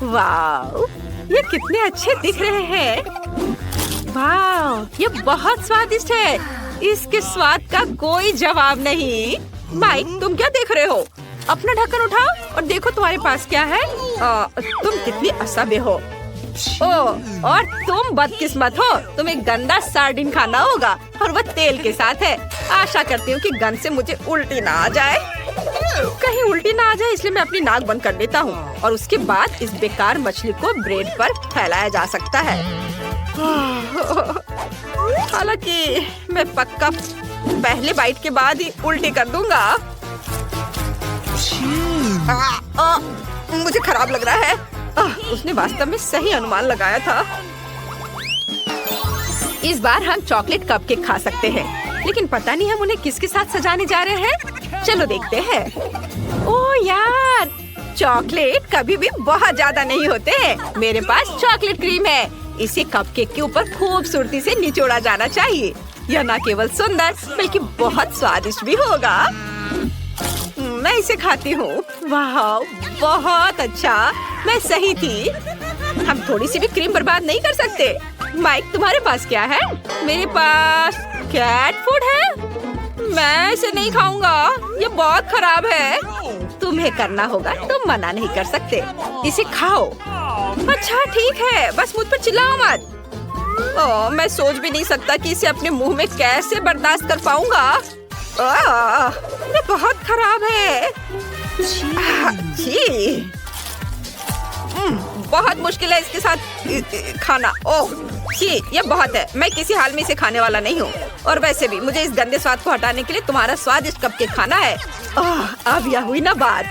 [SPEAKER 1] वाओ, ये कितने अच्छे दिख रहे हैं। वाओ, ये बहुत स्वादिष्ट है। इसके स्वाद का कोई जवाब नहीं। माइक, तुम क्या देख रहे हो? अपना ढक्कन उठाओ और देखो तुम्हारे पास क्या है। तुम कितनी असभ्य हो। ओह, और तुम बदकिस्मत हो। तुम्हें गंदा सार्डिन खाना होगा और वह तेल के साथ है। आशा करती हूँ कि गंद से मुझे उल्टी ना आ जाए। कहीं उल्टी ना आ जाए इसलिए मैं अपनी नाक बंद कर देता हूँ और उसके बाद इस बेकार मछली को ब्रेड पर फैलाया जा सकता है। हालांकि मैं पक्का पहले बाइट के बाद ही उल्टी कर दूंगा। मुझे खराब लग रहा है। उसने वास्तव में सही अनुमान लगाया था। इस बार हम चॉकलेट कपकेक खा सकते हैं, लेकिन पता नहीं हम उन्हें किसके साथ सजाने जा रहे हैं। चलो देखते हैं। ओह यार, चॉकलेट कभी भी बहुत ज्यादा नहीं होते हैं। मेरे पास चॉकलेट क्रीम है। इसे कपकेक के ऊपर खूबसूरती से निचोड़ा जाना चाहिए। यह न केवल सुंदर बल्कि बहुत स्वादिष्ट भी होगा। मैं इसे खाती हूँ। वाह, बहुत अच्छा। मैं सही थी। हम थोड़ी सी भी क्रीम बर्बाद नहीं कर सकते। माइक, तुम्हारे पास क्या है? मेरे पास कैट फूड है। मैं इसे नहीं खाऊंगा, ये बहुत खराब है। तुम्हें करना होगा, तुम मना नहीं कर सकते। इसे खाओ। अच्छा ठीक है, बस मुझ पर चिल्लाओ मत। ओह, मैं सोच भी नहीं सकता कि इसे अपने मुंह में कैसे बर्दाश्त कर पाऊंगा। ये बहुत खराब है। छी, बहुत मुश्किल है इसके साथ खाना। ओह छी, ये बहुत है। मैं किसी हाल में इसे खाने वाला नहीं हूँ। और वैसे भी मुझे इस गंदे स्वाद को हटाने के लिए तुम्हारा स्वादिष्ट कपकेक खाना है। अब यह हुई ना बात।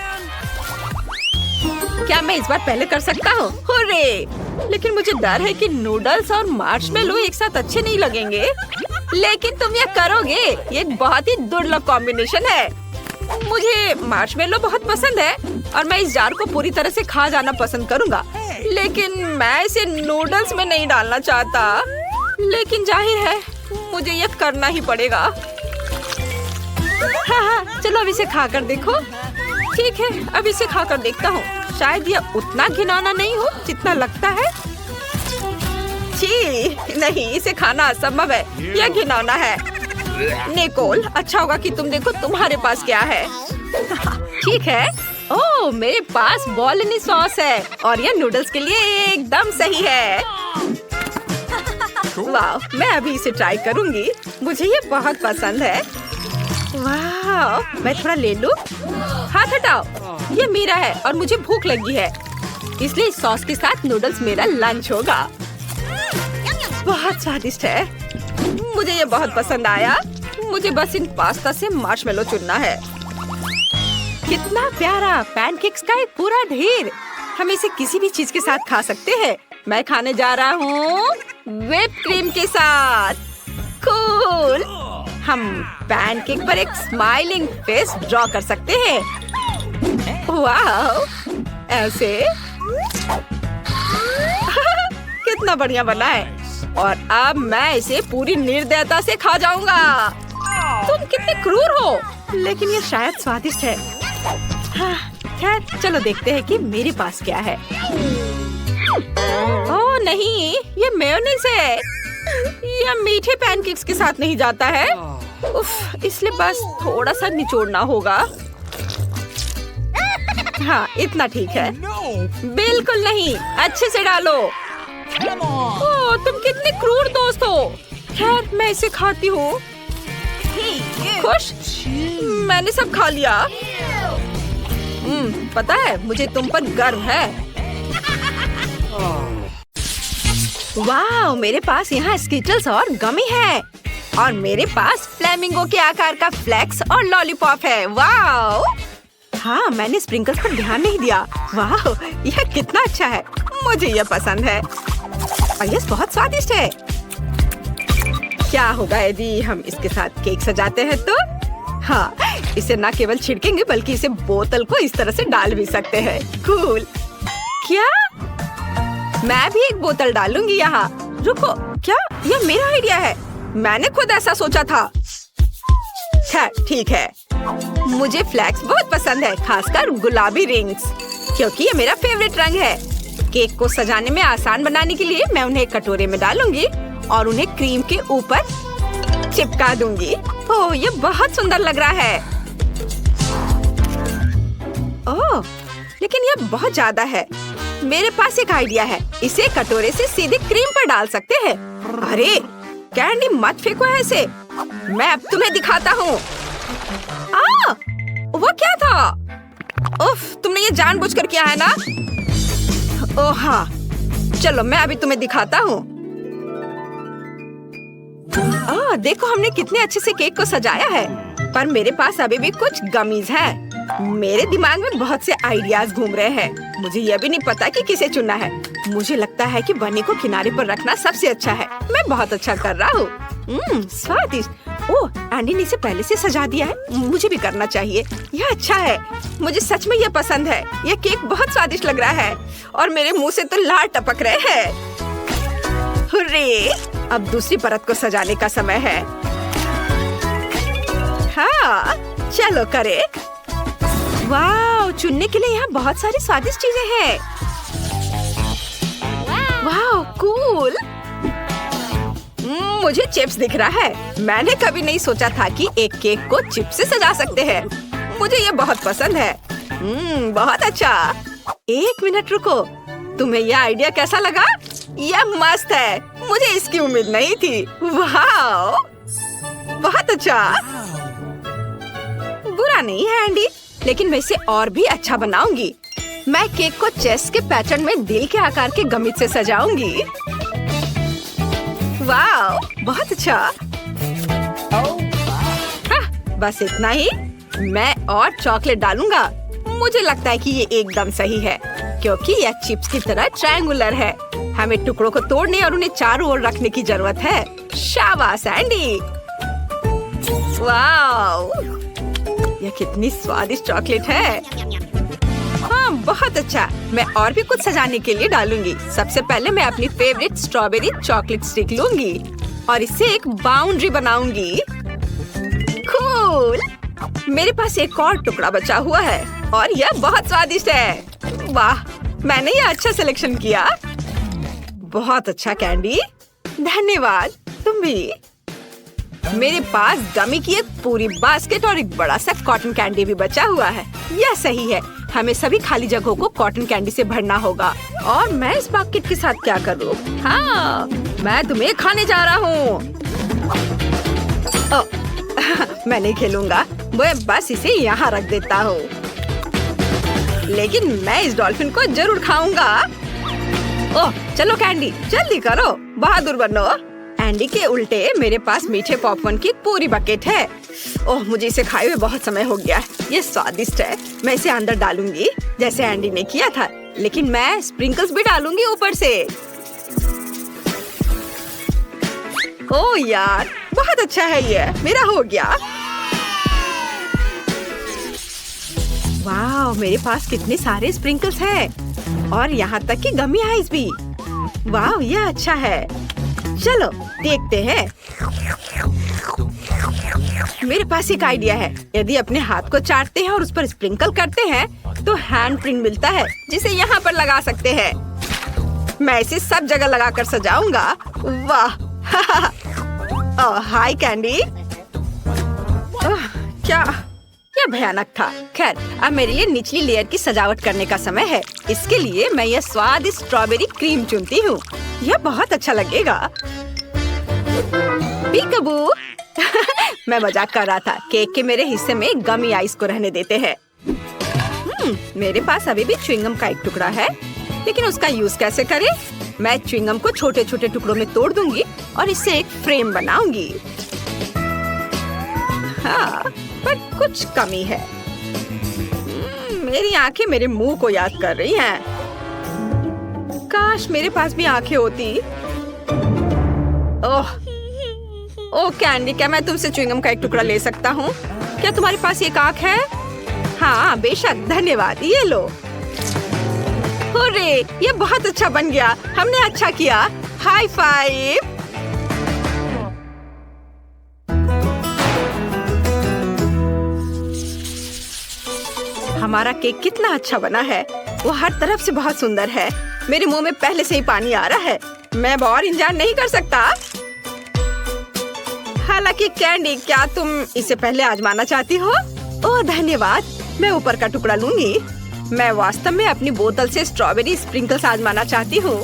[SPEAKER 1] क्या मैं इस बार पहले कर सकता हूँ? हुर्रे! लेकिन मुझे डर है कि नूडल्स और मार्शमेलो एक साथ अच्छे नहीं लगेंगे। लेकिन तुम यह करोगे। ये एक बहुत ही दुर्लभ कॉम्बिनेशन है। मुझे मार्शमेलो बहुत पसंद है और मैं इस जार को पूरी तरह से खा जाना पसंद करूंगा। लेकिन मैं इसे नूडल्स में नहीं डालना चाहता। लेकिन जाहिर है मुझे यह करना ही पड़ेगा। हाँ, चलो अब इसे खाकर देखो। ठीक है, अब इसे खाकर देखता हूँ। शायद यह उतना घिनौना नहीं हो जितना लगता है। छी, नहीं, इसे खाना असंभव है। यह घिनौना है। निकोल, अच्छा होगा कि तुम देखो तुम्हारे पास क्या है। ठीक है। ओह, मेरे पास बॉलोनी सॉस है और यह नूडल्स के लिए एकदम सही है। वाह, मैं अभी इसे ट्राई करूंगी। मुझे ये बहुत पसंद है। वाह, मैं थोड़ा ले लूं। हाथ हटाओ, ये मेरा है और मुझे भूख लगी है, इसलिए इस सॉस के साथ नूडल्स मेरा लंच होगा। बहुत स्वादिष्ट है। मुझे ये बहुत पसंद आया। मुझे बस इन पास्ता से मार्शमेलो चुनना है। कितना प्यारा, पैनकेक्स का एक पूरा ढेर। हम इसे किसी भी चीज के साथ खा सकते हैं। मैं खाने जा रहा हूँ व्हिप क्रीम के साथ। कूल। हम पैनकेक पर एक स्माइलिंग फेस ड्रॉ कर सकते हैं। वाह, ऐसे। कितना बढ़िया बना है। और अब मैं इसे पूरी निर्दयता से खा जाऊंगा। तुम कितने क्रूर हो, लेकिन ये शायद स्वादिष्ट है। हाँ, खैर चलो देखते हैं कि मेरे पास क्या है। ओह नहीं, ये मेयोनीज है। यह मीठे पैनकेक्स के साथ नहीं जाता है। उफ, इसलिए बस थोड़ा सा निचोड़ना होगा। हाँ, इतना ठीक है। बिल्कुल नहीं, अच्छे से डालो। ओह, तुम कितने क्रूर दोस्त हो। खैर, मैं इसे खाती हूँ। खुश? मैंने सब खा लिया। पता है, मुझे तुम पर गर्व है। वाह, मेरे पास यहाँ स्किटल्स और गमी है। और मेरे पास फ्लेमिंगो के आकार का फ्लेक्स और लॉलीपॉप है। वाह! हाँ, मैंने स्प्रिंकल्स पर ध्यान नहीं दिया। वाह, यह कितना अच्छा है। मुझे यह पसंद है और यह बहुत स्वादिष्ट है। क्या होगा यदि हम इसके साथ केक सजाते हैं तो? हाँ, इसे न केवल छिड़केंगे बल्कि इसे बोतल को इस तरह से डाल भी सकते हैं। कूल। क्या? मैं भी एक बोतल डालूंगी यहाँ। रुको, क्या यह मेरा आइडिया है? मैंने खुद ऐसा सोचा था। खैर, ठीक है। मुझे फ्लैक्स बहुत पसंद है, खासकर गुलाबी रिंग्स, क्योंकि ये मेरा फेवरेट रंग है। केक को सजाने में आसान बनाने के लिए मैं उन्हें कटोरे में डालूंगी और उन्हें क्रीम के ऊपर चिपका दूंगी। ओह, ये बहुत सुंदर लग रहा है। ओह, लेकिन यह बहुत ज्यादा है। मेरे पास एक आइडिया है। इसे कटोरे से सीधे क्रीम पर डाल सकते हैं। अरे, कैंडी मत फेंको ऐसे। मैं अब तुम्हें दिखाता हूँ। वो क्या था? उफ, तुमने ये जानबूझकर किया है ना? ओह हाँ, चलो मैं अभी तुम्हें दिखाता हूँ। देखो, हमने कितने अच्छे से केक को सजाया है। पर मेरे पास अभी भी कुछ गमीज हैं। मेरे दिमाग में बहुत से आइडियाज घूम रहे हैं। मुझे यह भी नहीं पता कि किसे चुनना है। मुझे लगता है कि बनी को किनारे पर रखना सबसे अच्छा है। मैं बहुत अच्छा कर रहा हूँ। स्वादिष्ट। ओह, एंडी ने इसे पहले से सजा दिया है। मुझे भी करना चाहिए। यह अच्छा है। मुझे सच में यह पसंद है। यह केक बहुत स्वादिष्ट लग रहा है और मेरे मुंह से तो लार टपक रहे हैं। हुर्रे! अब दूसरी परत को सजाने का समय है। हाँ, चलो करे। वाह, चुनने के लिए यहाँ बहुत सारी स्वादिष्ट चीजें हैं। वाह, कूल। मुझे चिप्स दिख रहा है। मैंने कभी नहीं सोचा था कि एक केक को चिप्स से सजा सकते हैं। मुझे ये बहुत पसंद है। बहुत अच्छा। एक मिनट रुको, तुम्हें यह आइडिया कैसा लगा? यह मस्त है। मुझे इसकी उम्मीद नहीं थी। वाह, बहुत अच्छा। बुरा नहीं है एंडी, लेकिन मैं इसे और भी अच्छा बनाऊंगी। मैं केक को चेस के पैटर्न में दिल के आकार के गमित से सजाऊंगी। वाह, बहुत अच्छा। बस इतना ही। मैं और चॉकलेट डालूंगा। मुझे लगता है कि ये एकदम सही है, क्योंकि यह चिप्स की तरह ट्रायंगुलर है। हमें टुकड़ों को तोड़ने और उन्हें चारों ओर रखने की जरूरत है। शाबाश एंडी। वाह, यह कितनी स्वादिष्ट चॉकलेट है। हाँ, बहुत अच्छा। मैं और भी कुछ सजाने के लिए डालूंगी। सबसे पहले मैं अपनी फेवरेट स्ट्रॉबेरी चॉकलेट स्टिक लूंगी और इससे एक बाउंड्री बनाऊंगी। कूल। मेरे पास एक और टुकड़ा बचा हुआ है और यह बहुत स्वादिष्ट है। वाह, मैंने यह अच्छा सिलेक्शन किया। बहुत अच्छा कैंडी, धन्यवाद। तुम भी। मेरे पास गमी की एक पूरी बास्केट और एक बड़ा सा कॉटन कैंडी भी बचा हुआ है। यह सही है। हमें सभी खाली जगहों को कॉटन कैंडी से भरना होगा। और मैं इस बास्केट के साथ क्या करूँ? हाँ, मैं तुम्हें खाने जा रहा हूँ। मैं नहीं खेलूंगा। मैं बस इसे यहाँ रख देता हूँ। लेकिन मैं इस डॉल्फिन को जरूर खाऊंगा। ओह, चलो कैंडी, जल्दी करो, बहादुर बनो। एंडी के उल्टे मेरे पास मीठे पॉपकॉर्न की पूरी बकेट है। ओह, मुझे इसे खाए हुए बहुत समय हो गया। ये स्वादिष्ट है। मैं इसे अंदर डालूंगी जैसे एंडी ने किया था, लेकिन मैं स्प्रिंकल्स भी डालूंगी ऊपर से। ओह यार, बहुत अच्छा है। ये मेरा हो गया। वाह, मेरे पास कितने सारे स्प्रिंकल्स हैं और यहाँ तक कि गमी आइस भी। वाह, यह अच्छा है। चलो देखते हैं। मेरे पास एक आइडिया है। यदि अपने हाथ को चाटते हैं और उस पर स्प्रिंकल करते हैं तो हैंड प्रिंट मिलता है, जिसे यहाँ पर लगा सकते हैं। मैं इसे सब जगह लगाकर सजाऊंगा। वाह। हाय कैंडी। क्या यह भयानक था। खैर, अब मेरे लिए निचली लेयर की सजावट करने का समय है। इसके लिए मैं यह स्वादिष्ट स्ट्रॉबेरी क्रीम चुनती हूँ। यह बहुत अच्छा लगेगा। पीकबू। मैं मजाक कर रहा था। केक के मेरे हिस्से में गमी आइस को रहने देते हैं। मेरे पास अभी भी च्युइंगम का एक टुकड़ा है, लेकिन उसका यूज कैसे करें? मैं च्युइंगम को छोटे छोटे टुकड़ों में तोड़ दूंगी और इससे एक फ्रेम बनाऊंगी। हाँ, पर कुछ कमी है। मेरी आंखें मेरे मुंह को याद कर रही हैं। काश मेरे पास भी आंखें होती। ओह कैंडी, क्या मैं तुमसे च्युइंगम का एक टुकड़ा ले सकता हूँ? क्या तुम्हारे पास एक आंख है? हाँ बेशक, धन्यवाद। ये लो। हुर्रे, ये बहुत अच्छा बन गया। हमने अच्छा किया। High five. हमारा केक कितना अच्छा बना है। वो हर तरफ से बहुत सुंदर है। मेरे मुंह में पहले से ही पानी आ रहा है। मैं और इंतजार नहीं कर सकता। हालांकि कैंडी, क्या तुम इसे पहले आजमाना चाहती हो? ओह धन्यवाद। मैं ऊपर का टुकड़ा लूंगी। मैं वास्तव में अपनी बोतल से स्ट्रॉबेरी स्प्रिंकल्स आजमाना चाहती हूँ।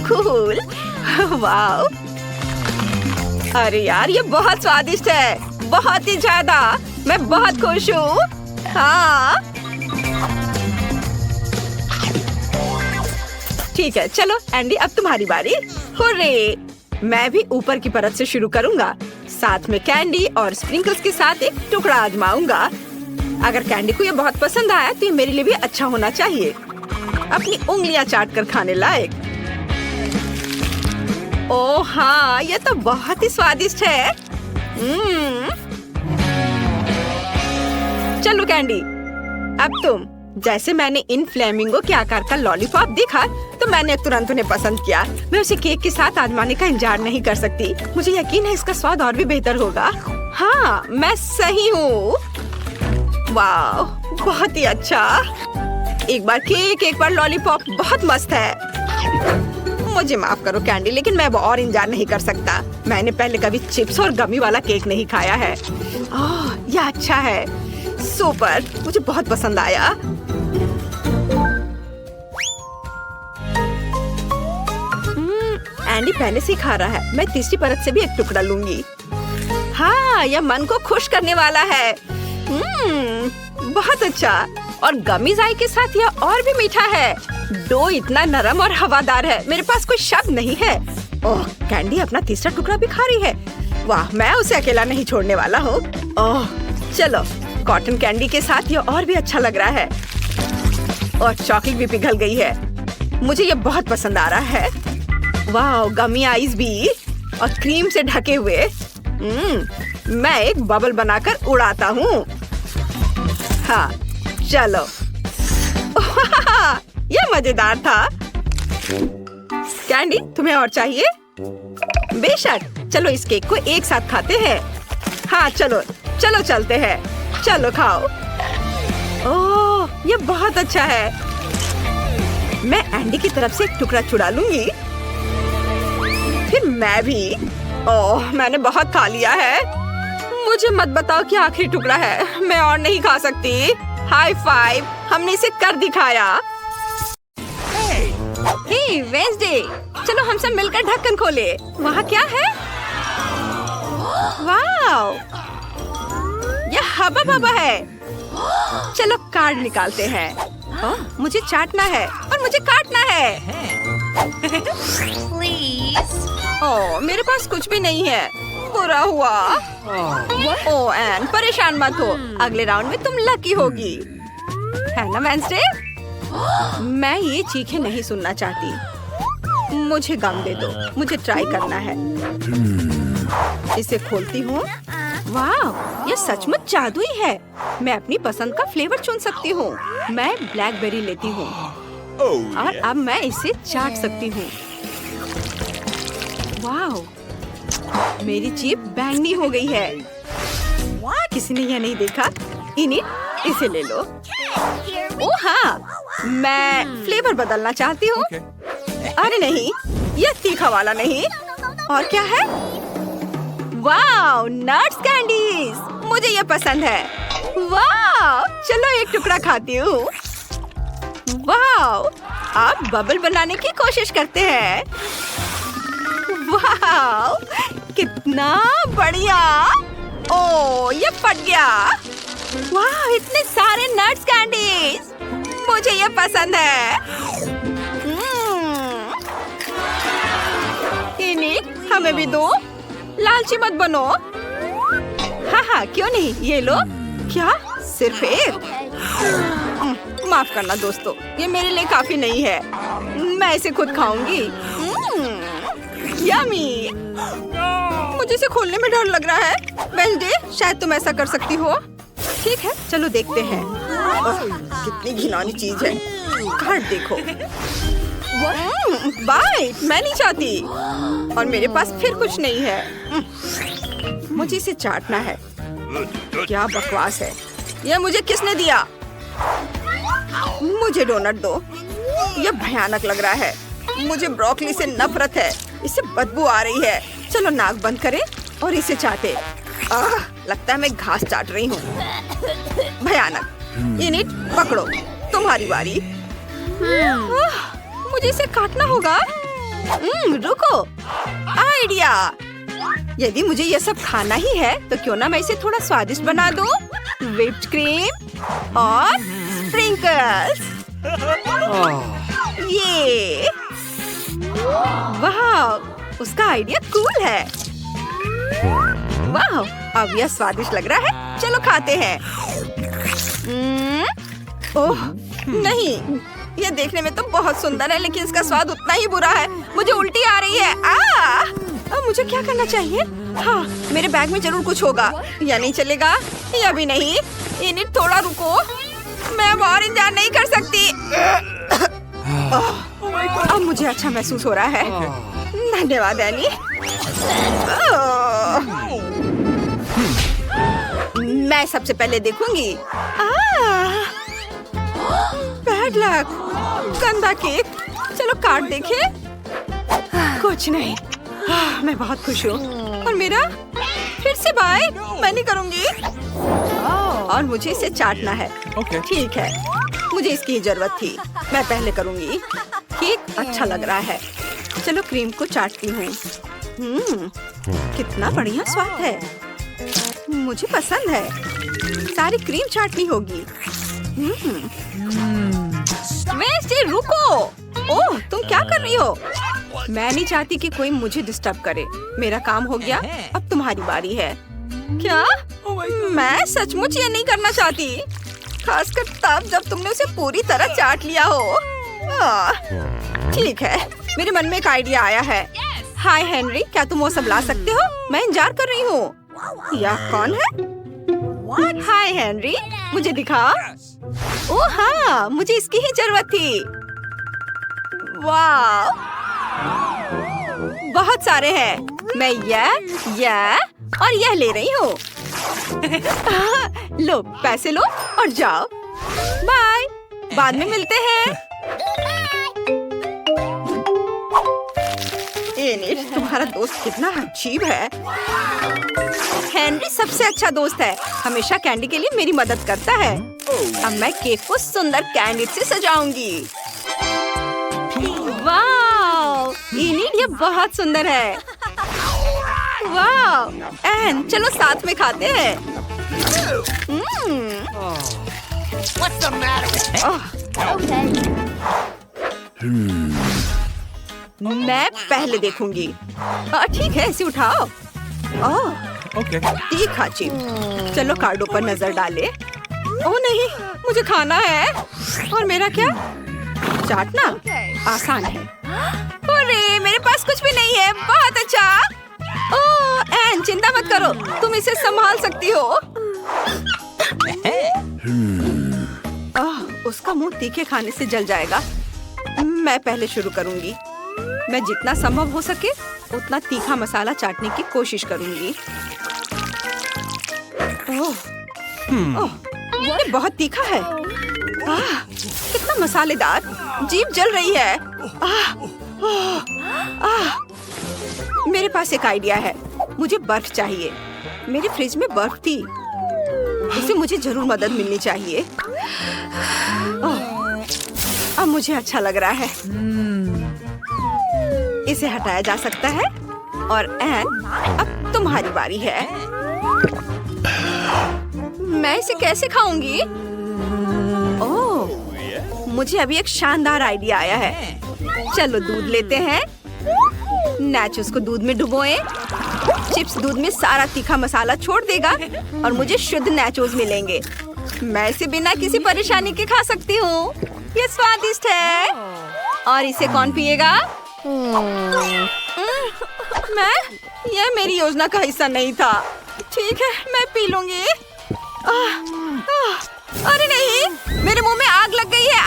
[SPEAKER 1] कूल। वाओ। अरे यार, ये बहुत स्वादिष्ट है। बहुत ही ज्यादा। मैं बहुत खुश हूँ। हाँ ठीक है, चलो एंडी, अब तुम्हारी बारी। हुर्रे। मैं भी ऊपर की परत से शुरू करूँगा। साथ में कैंडी और स्प्रिंकल्स के साथ एक टुकड़ा आजमाऊंगा। अगर कैंडी को ये बहुत पसंद आया तो ये मेरे लिए भी अच्छा होना चाहिए। अपनी उंगलियां चाट कर खाने लायक। ओह हाँ, ये तो बहुत ही स्वादिष्ट है। चलो कैंडी, अब तुम। जैसे मैंने इन फ्लेमिंगो के आकार का लॉलीपॉप देखा तो मैंने तुरंत उन्हें पसंद किया। मैं उसे केक के साथ आजमाने का इंतजार नहीं कर सकती। मुझे यकीन है इसका स्वाद और भी बेहतर होगा। हाँ, मैं सही हूँ। वाह, बहुत ही अच्छा। एक बार केक, एक बार लॉलीपॉप। बहुत मस्त है। मुझे माफ करो कैंडी, लेकिन मैं और इंतजार नहीं कर सकता। मैंने पहले कभी चिप्स और गमी वाला केक नहीं खाया है। ओह, यह अच्छा है। सुपर, मुझे बहुत पसंद आया। एंडी पहले से ही खा रहा है। मैं तीसरी परत से भी एक टुकड़ा लूंगी। हाँ, यह मन को खुश करने वाला है। बहुत अच्छा। और गमीज आई के साथ यह और भी मीठा है। डो इतना नरम और हवादार है, मेरे पास कोई शब्द नहीं है। ओह, कैंडी अपना तीसरा टुकड़ा भी खा रही है। वाह, मैं उसे अकेला नहीं छोड़ने वाला हूँ। ओह चलो, कॉटन कैंडी के साथ यह और भी अच्छा लग रहा है। और चॉकलेट भी पिघल गई है। मुझे यह बहुत पसंद आ रहा है। वाह, गमी आइस भी और क्रीम से ढके हुए। मैं एक बबल बनाकर उड़ाता हूँ। हाँ चलो। यह मजेदार था। कैंडी, तुम्हें और चाहिए? बेशक, चलो इस केक को एक साथ खाते हैं। हाँ चलो चलो चलते हैं। चलो खाओ। ओह, यह बहुत अच्छा है। मैं एंडी की तरफ से एक टुकड़ा चुरा लूंगी। फिर मैं भी। ओह, मैंने बहुत खा लिया है। मुझे मत बताओ कि आखिरी टुकड़ा है। मैं और नहीं खा सकती। हाई फाइव, हमने इसे कर दिखाया। हे वेंसडे, चलो हम सब मिलकर ढक्कन खोले। वहाँ क्या है? वाव, यह हवा बबा है। चलो कार्ड निकालते हैं। ओह, मुझे चाटना है और मुझे काटना है। ओह, मेरे पास कुछ भी नहीं है। बुरा हुआ। ओह एन, परेशान मत हो। अगले राउंड में तुम लकी होगी, है ना वेंसडे? मैं ये चीखें नहीं सुनना चाहती। मुझे गम दे दो, मुझे ट्राई करना है। इसे खोलती हूँ। वाह, यह सचमुच जादुई है। मैं अपनी पसंद का फ्लेवर चुन सकती हूँ। मैं ब्लैकबेरी लेती हूँ और अब मैं इसे चाट सकती हूँ। वाह, मेरी जीभ बैंगनी हो गई है। किसी ने यह नहीं देखा। इनिट, इसे ले लो। ओह हाँ, मैं फ्लेवर बदलना चाहती हूँ। अरे नहीं, यह तीखा वाला नहीं। और क्या है? वाह, नट्स कैंडीज। मुझे ये पसंद है। वाह, चलो एक टुकड़ा खाती हूँ। वाह, आप बबल बनाने की कोशिश करते हैं। वाह, कितना बढ़िया। ओह, ये फट गया। वाह, इतने सारे नट्स कैंडीज, मुझे ये पसंद है। इनिट, हमें भी दो। लालची मत बनो। हाँ हाँ, क्यों नहीं, ये लो। क्या, सिर्फ एक? माफ करना दोस्तों, ये मेरे लिए काफी नहीं है। मैं इसे खुद खाऊंगी। यम्मी। मुझे इसे खोलने में डर लग रहा है। वेंसडे, शायद तुम ऐसा कर सकती हो। ठीक है, चलो देखते हैं। कितनी घिनौनी चीज है। कार्ड देखो। बाइट, मैं नहीं चाहती। और मेरे पास फिर कुछ नहीं है। मुझे इसे चाटना है। क्या बकवास है। ये मुझे किसने दिया? मुझे डोनट दो। यह भयानक लग रहा है। मुझे ब्रोकली से नफरत है। इससे बदबू आ रही है। चलो नाक बंद करें और इसे चाटे। लगता है मैं घास चाट रही हूँ। भयानक। इनिट, पकड़ो, तुम्हारी बारी। मुझे इसे काटना होगा। रुको, आइडिया। यदि मुझे ये सब खाना ही है तो क्यों ना मैं इसे थोड़ा स्वादिष्ट बना दूं। व्हिप्ड क्रीम और स्प्रिंकल्स। ये वाह, उसका आइडिया कूल है। वाह, अब यह स्वादिष्ट लग रहा है। चलो खाते हैं। ओह नहीं, यह देखने में तो बहुत सुंदर है, लेकिन इसका स्वाद उतना ही बुरा है। मुझे उल्टी आ रही है। अब मुझे क्या करना चाहिए? हाँ, मेरे बैग में जरूर कुछ होगा। या नहीं चलेगा, या भी नहीं। इनिट, थोड़ा रुको, मैं अब और इंतजार नहीं कर सकती। अब मुझे अच्छा महसूस हो रहा है। धन्यवाद एनी। मैं सबसे पहले देखूंगी। बैड लक, गंदा केक। चलो कार्ड देखें। कुछ नहीं। मैं बहुत खुश हूँ। और मेरा फिर से बाय, मैं नहीं करूंगी। और मुझे इसे चाटना है। ठीक है, मुझे इसकी ही जरूरत थी। मैं पहले करूंगी। केक अच्छा लग रहा है। चलो क्रीम को चाटती हूँ। कितना बढ़िया स्वाद है। मुझे पसंद है। सारी क्रीम चाटनी होगी। वेंसडे, रुको। ओह, तुम क्या कर रही हो? मैं नहीं चाहती कि कोई मुझे डिस्टर्ब करे। मेरा काम हो गया, अब तुम्हारी बारी है। क्या? मैं सचमुच ये नहीं करना चाहती, खासकर तब जब तुमने उसे पूरी तरह चाट लिया हो। ठीक है, मेरे मन में एक आइडिया आया है। हाय हेनरी, क्या तुम वो सब ला सकते हो? मैं इंतजार कर रही हूँ। यह कौन है? हाय हेनरी, मुझे दिखा। ओह हाँ, मुझे इसकी ही जरूरत थी। वाह, बहुत सारे हैं। मैं यह और यह ले रही हूँ। लो, पैसे लो और जाओ। बाय, बाद में मिलते हैं। एनिट, तुम्हारा दोस्त कितना अजीब है। हेनरी सबसे अच्छा दोस्त है। हमेशा कैंडी के लिए मेरी मदद करता है। अब मैं केक को सुंदर कैंडी से सजाऊंगी। वाह, एनिट, ये बहुत सुंदर है। वाह, एन, चलो साथ में खाते हैं।
[SPEAKER 2] What's the matter with
[SPEAKER 1] मैं पहले देखूंगी। ठीक है, इसे उठाओ।
[SPEAKER 3] Okay.
[SPEAKER 1] तीखा चिप। चलो कार्डों पर नजर डाले। ओह नहीं, मुझे खाना है। और मेरा क्या? चाटना आसान है। अरे, मेरे पास कुछ भी नहीं है। बहुत अच्छा। ओह एन, चिंता मत करो, तुम इसे संभाल सकती हो। उसका मुंह तीखे खाने से जल जाएगा। मैं पहले शुरू करूंगी। मैं जितना संभव हो सके उतना तीखा मसाला चाटने की कोशिश करूंगी। ओह, ये बहुत तीखा है। कितना मसालेदार, जीभ जल रही है। मेरे पास एक आइडिया है। मुझे बर्फ चाहिए। मेरे फ्रिज में बर्फ थी। उसे मुझे जरूर मदद मिलनी चाहिए। अब मुझे अच्छा लग रहा है। इसे हटाया जा सकता है। और एन, अब तुम्हारी बारी है। मैं इसे कैसे खाऊंगी? ओह, मुझे अभी एक शानदार आइडिया आया है। चलो दूध लेते हैं। नाचोस को दूध में डुबोएं। चिप्स दूध में सारा तीखा मसाला छोड़ देगा और मुझे शुद्ध नाचोस मिलेंगे। मैं इसे बिना किसी परेशानी के खा सकती हूँ। ये स्वादिष्ट है। और इसे कौन पिएगा? मैं? यह मेरी योजना का हिस्सा नहीं था। ठीक है, मैं पी लूंगी। अरे नहीं, मेरे मुंह में आग लग गई है।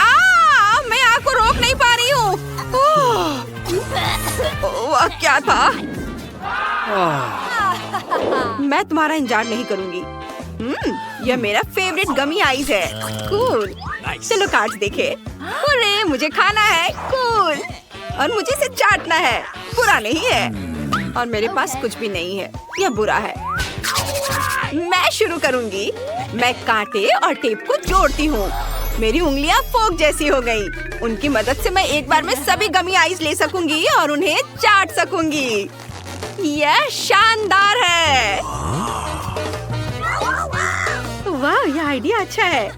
[SPEAKER 1] मैं आग को रोक नहीं पा रही हूँ। वह क्या था? मैं तुम्हारा इंतजार नहीं करूंगी। यह मेरा फेवरेट गमी आइस है। कूल। चलो कार्ड्स देखे। अरे मुझे खाना है। कूल। और मुझे इसे चाटना है। बुरा नहीं है। और मेरे पास कुछ भी नहीं है। यह बुरा है। मैं शुरू करूंगी। मैं कांटे और टेप को जोड़ती हूँ। मेरी उंगलियां फोक जैसी हो गई। उनकी मदद से मैं एक बार में सभी गमी आइस ले सकूंगी और उन्हें चाट सकूंगी। यह शानदार है। वाह, यह आइडिया अच्छा है।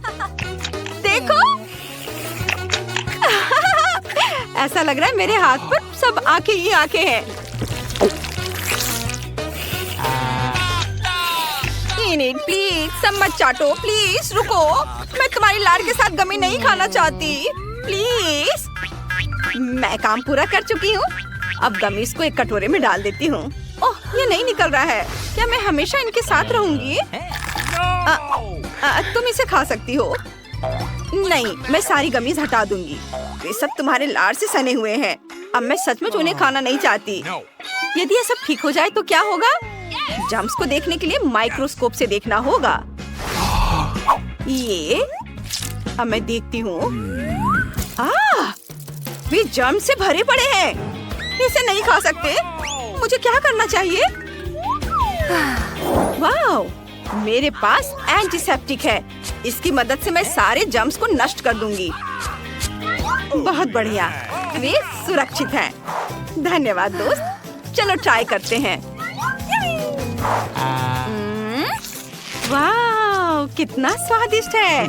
[SPEAKER 1] देखो। ऐसा लग रहा है मेरे हाथ पर सब आंखें ही आंखें हैं। प्लीज सब मत चाटो। प्लीज रुको। मैं तुम्हारी लाड़ के साथ गमी नहीं खाना चाहती। प्लीज। मैं काम पूरा कर चुकी हूँ। अब गमीज को एक कटोरे में डाल देती हूँ। ओह, ये नहीं निकल रहा है। क्या मैं हमेशा इनके साथ रहूंगी? तुम इसे खा सकती हो। नहीं, मैं सारी गमीज हटा दूंगी। वे सब तुम्हारे लाड़ से सने हुए हैं। अब मैं सचमुच उन्हें खाना नहीं चाहती। यदि ये सब ठीक हो जाए तो क्या होगा? जम्स को देखने के लिए माइक्रोस्कोप से देखना होगा। ये अब मैं देखती हूँ। वे जम्स से भरे पड़े हैं। इसे नहीं खा सकते। मुझे क्या करना चाहिए? वाह, मेरे पास एंटीसेप्टिक है। इसकी मदद से मैं सारे जम्स को नष्ट कर दूंगी। बहुत बढ़िया, वे सुरक्षित हैं। धन्यवाद दोस्त। चलो ट्राई करते हैं। वाह, कितना स्वादिष्ट है।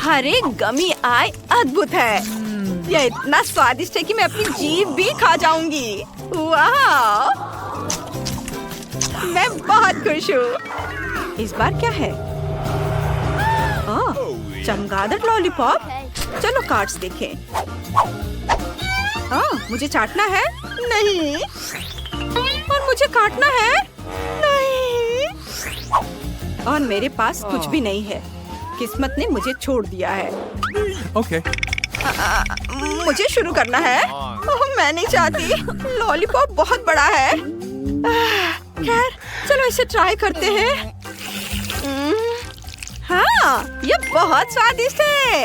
[SPEAKER 1] हर एक गमी आई अद्भुत है। यह इतना स्वादिष्ट है कि मैं अपनी जीभ भी खा जाऊंगी। वाह, मैं बहुत खुश हूँ। इस बार क्या है? चमगादड़ लॉलीपॉप। चलो कार्ड्स देखें। मुझे चाटना है। नहीं। और मुझे काटना है। नहीं। और मेरे पास कुछ भी नहीं है। किस्मत ने मुझे छोड़ दिया है।
[SPEAKER 3] Okay.
[SPEAKER 1] मुझे शुरू करना है। मैं नहीं चाहती। लॉलीपॉप बहुत बड़ा है। खैर, चलो इसे ट्राई करते हैं। हाँ, ये बहुत स्वादिष्ट है।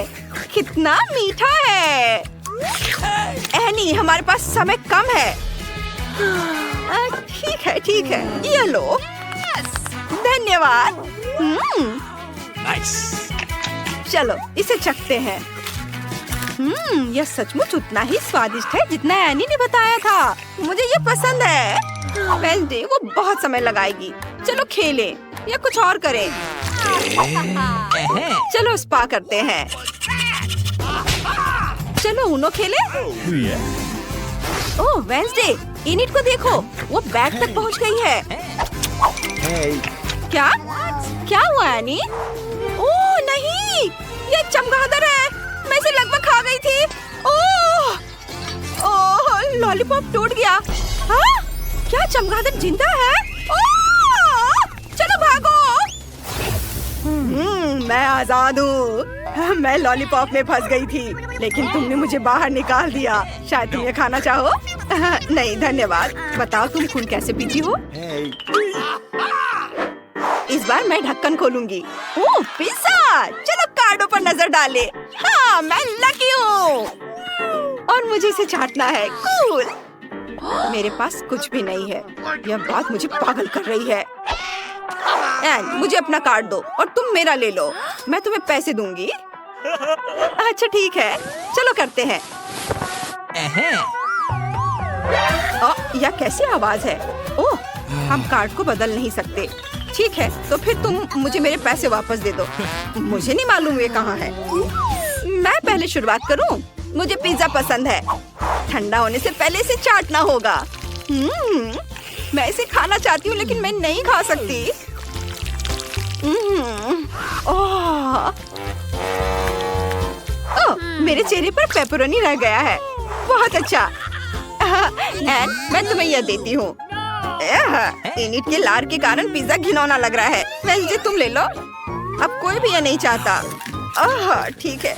[SPEAKER 1] कितना मीठा है। एनी, हमारे पास समय कम है। ठीक है, ये लो। धन्यवाद।
[SPEAKER 3] Nice.
[SPEAKER 1] चलो इसे चखते हैं। यह सचमुच उतना ही स्वादिष्ट है जितना एनी ने बताया था। मुझे ये पसंद है। वेंसडे को बहुत समय लगाएगी। चलो खेलें या कुछ और करें। चलो स्पा करते हैं। चलो उनो खेले। ओह वेंसडे, इनिट को देखो, वो बैग तक पहुंच गई है। क्या हुआ एनी? ओह नहीं, ये चमगादड़ है। मैं इसे लगभग खा गई थी। ओह, लॉलीपॉप टूट गया। हाँ? क्या चमगादड़ जिंदा है? ओह, चलो भागो। मैं आजाद हूँ। मैं लॉलीपॉप में फंस गई थी, लेकिन तुमने मुझे बाहर निकाल दिया। शायद तुम ये खाना चाहो? नहीं धन्यवाद। बताओ तुम खून कैसे पीती हो? इस बार मैं ढक्कन खोलूंगी। ओह पिज़्ज़ा! चलो कार्डों पर नजर डाले। हाँ, मैं लकी हूँ। और मुझे इसे चाटना है। कूल। मेरे पास कुछ भी नहीं है। यह बात मुझे पागल कर रही है। एन, मुझे अपना कार्ड दो और तुम मेरा ले लो। मैं तुम्हें पैसे दूंगी। अच्छा ठीक है, चलो करते हैं। यह कैसी आवाज है? ओह, हम कार्ड को बदल नहीं सकते। ठीक है, तो फिर तुम मुझे मेरे पैसे वापस दे दो। मुझे नहीं मालूम ये कहाँ है। मैं पहले शुरुआत करूं? मुझे पिज्जा पसंद है। ठंडा होने से पहले इसे चाटना होगा। मैं इसे खाना चाहती हूँ लेकिन मैं नहीं खा सकती। ओह, मेरे चेहरे पर पेपरोनी रह गया है। बहुत अच्छा। एन, मैं तुम्हें यह देती हूँ। इनिट के लार के कारण पिज्जा घिनौना लग रहा है। वेंसडे तुम ले लो। अब कोई भी यह नहीं चाहता। ठीक है।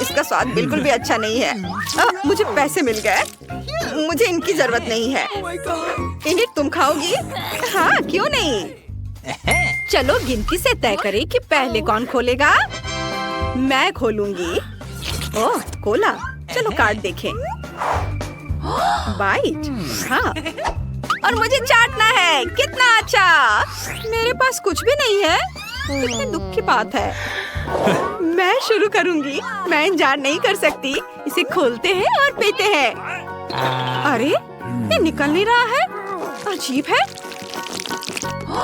[SPEAKER 1] इसका स्वाद बिल्कुल भी अच्छा नहीं है। मुझे पैसे मिल गए। मुझे इनकी जरूरत नहीं है। इनिट तुम खाओगी? हाँ, क्यों नहीं। चलो गिनती से तय करें कि पहले कौन खोलेगा। मैं खोलूंगी। ओह, कोला। चलो कार्ड देखें। बाइट। हाँ, और मुझे चाटना है। कितना अच्छा। मेरे पास कुछ भी नहीं है। कितने दुख की बात है। मैं शुरू करूंगी। मैं इंतजार नहीं कर सकती। इसे खोलते हैं और पीते हैं। अरे, ये निकल नहीं रहा है। अजीब है।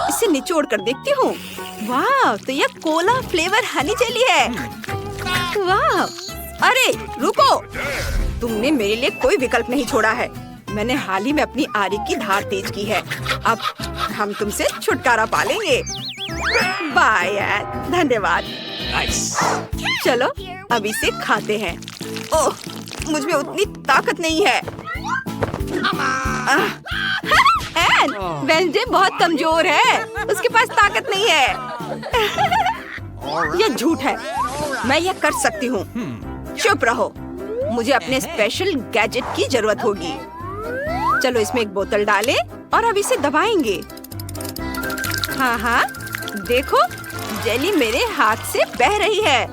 [SPEAKER 1] इसे निचोड़ कर देखती हूँ। वाह, तो यह कोला फ्लेवर हनी जेली है। वाह, अरे रुको, तुमने मेरे लिए कोई विकल्प नहीं छोड़ा है। मैंने हाल ही में अपनी आरी की धार तेज की है। अब हम तुमसे छुटकारा पालेंगे। बाय यार, धन्यवाद।
[SPEAKER 3] Nice.
[SPEAKER 1] चलो अब इसे खाते हैं। ओह, मुझ में उतनी ताकत नहीं है। एन, वेंसडे बहुत कमजोर है। उसके पास ताकत नहीं है। यह झूठ है। मैं यह कर सकती हूँ। चुप रहो। मुझे अपने स्पेशल गैजेट की जरूरत होगी। चलो इसमें एक बोतल डालें और अब इसे दबाएंगे। हाँ हाँ, देखो जेली मेरे हाथ से बह रही है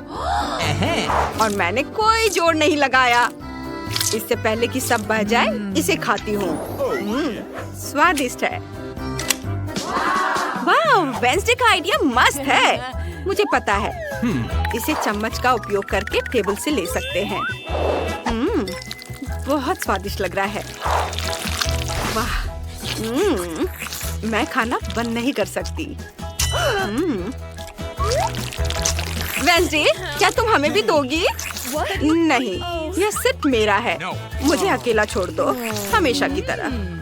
[SPEAKER 1] और मैंने कोई जोर नहीं लगाया। इससे पहले कि सब बह जाए, इसे खाती हूँ। स्वादिष्ट है। वाह, वेंसडे का आइडिया मस्त है। मुझे पता है। इसे चम्मच का उपयोग करके टेबल से ले सकते हैं। बहुत स्वादिष्ट लग रहा है। वाह, मैं खाना बंद नहीं कर सकती। वेंसडे, क्या तुम हमें भी दोगी? नहीं, यह सिर्फ मेरा है। मुझे अकेला छोड़ दो, हमेशा की तरह।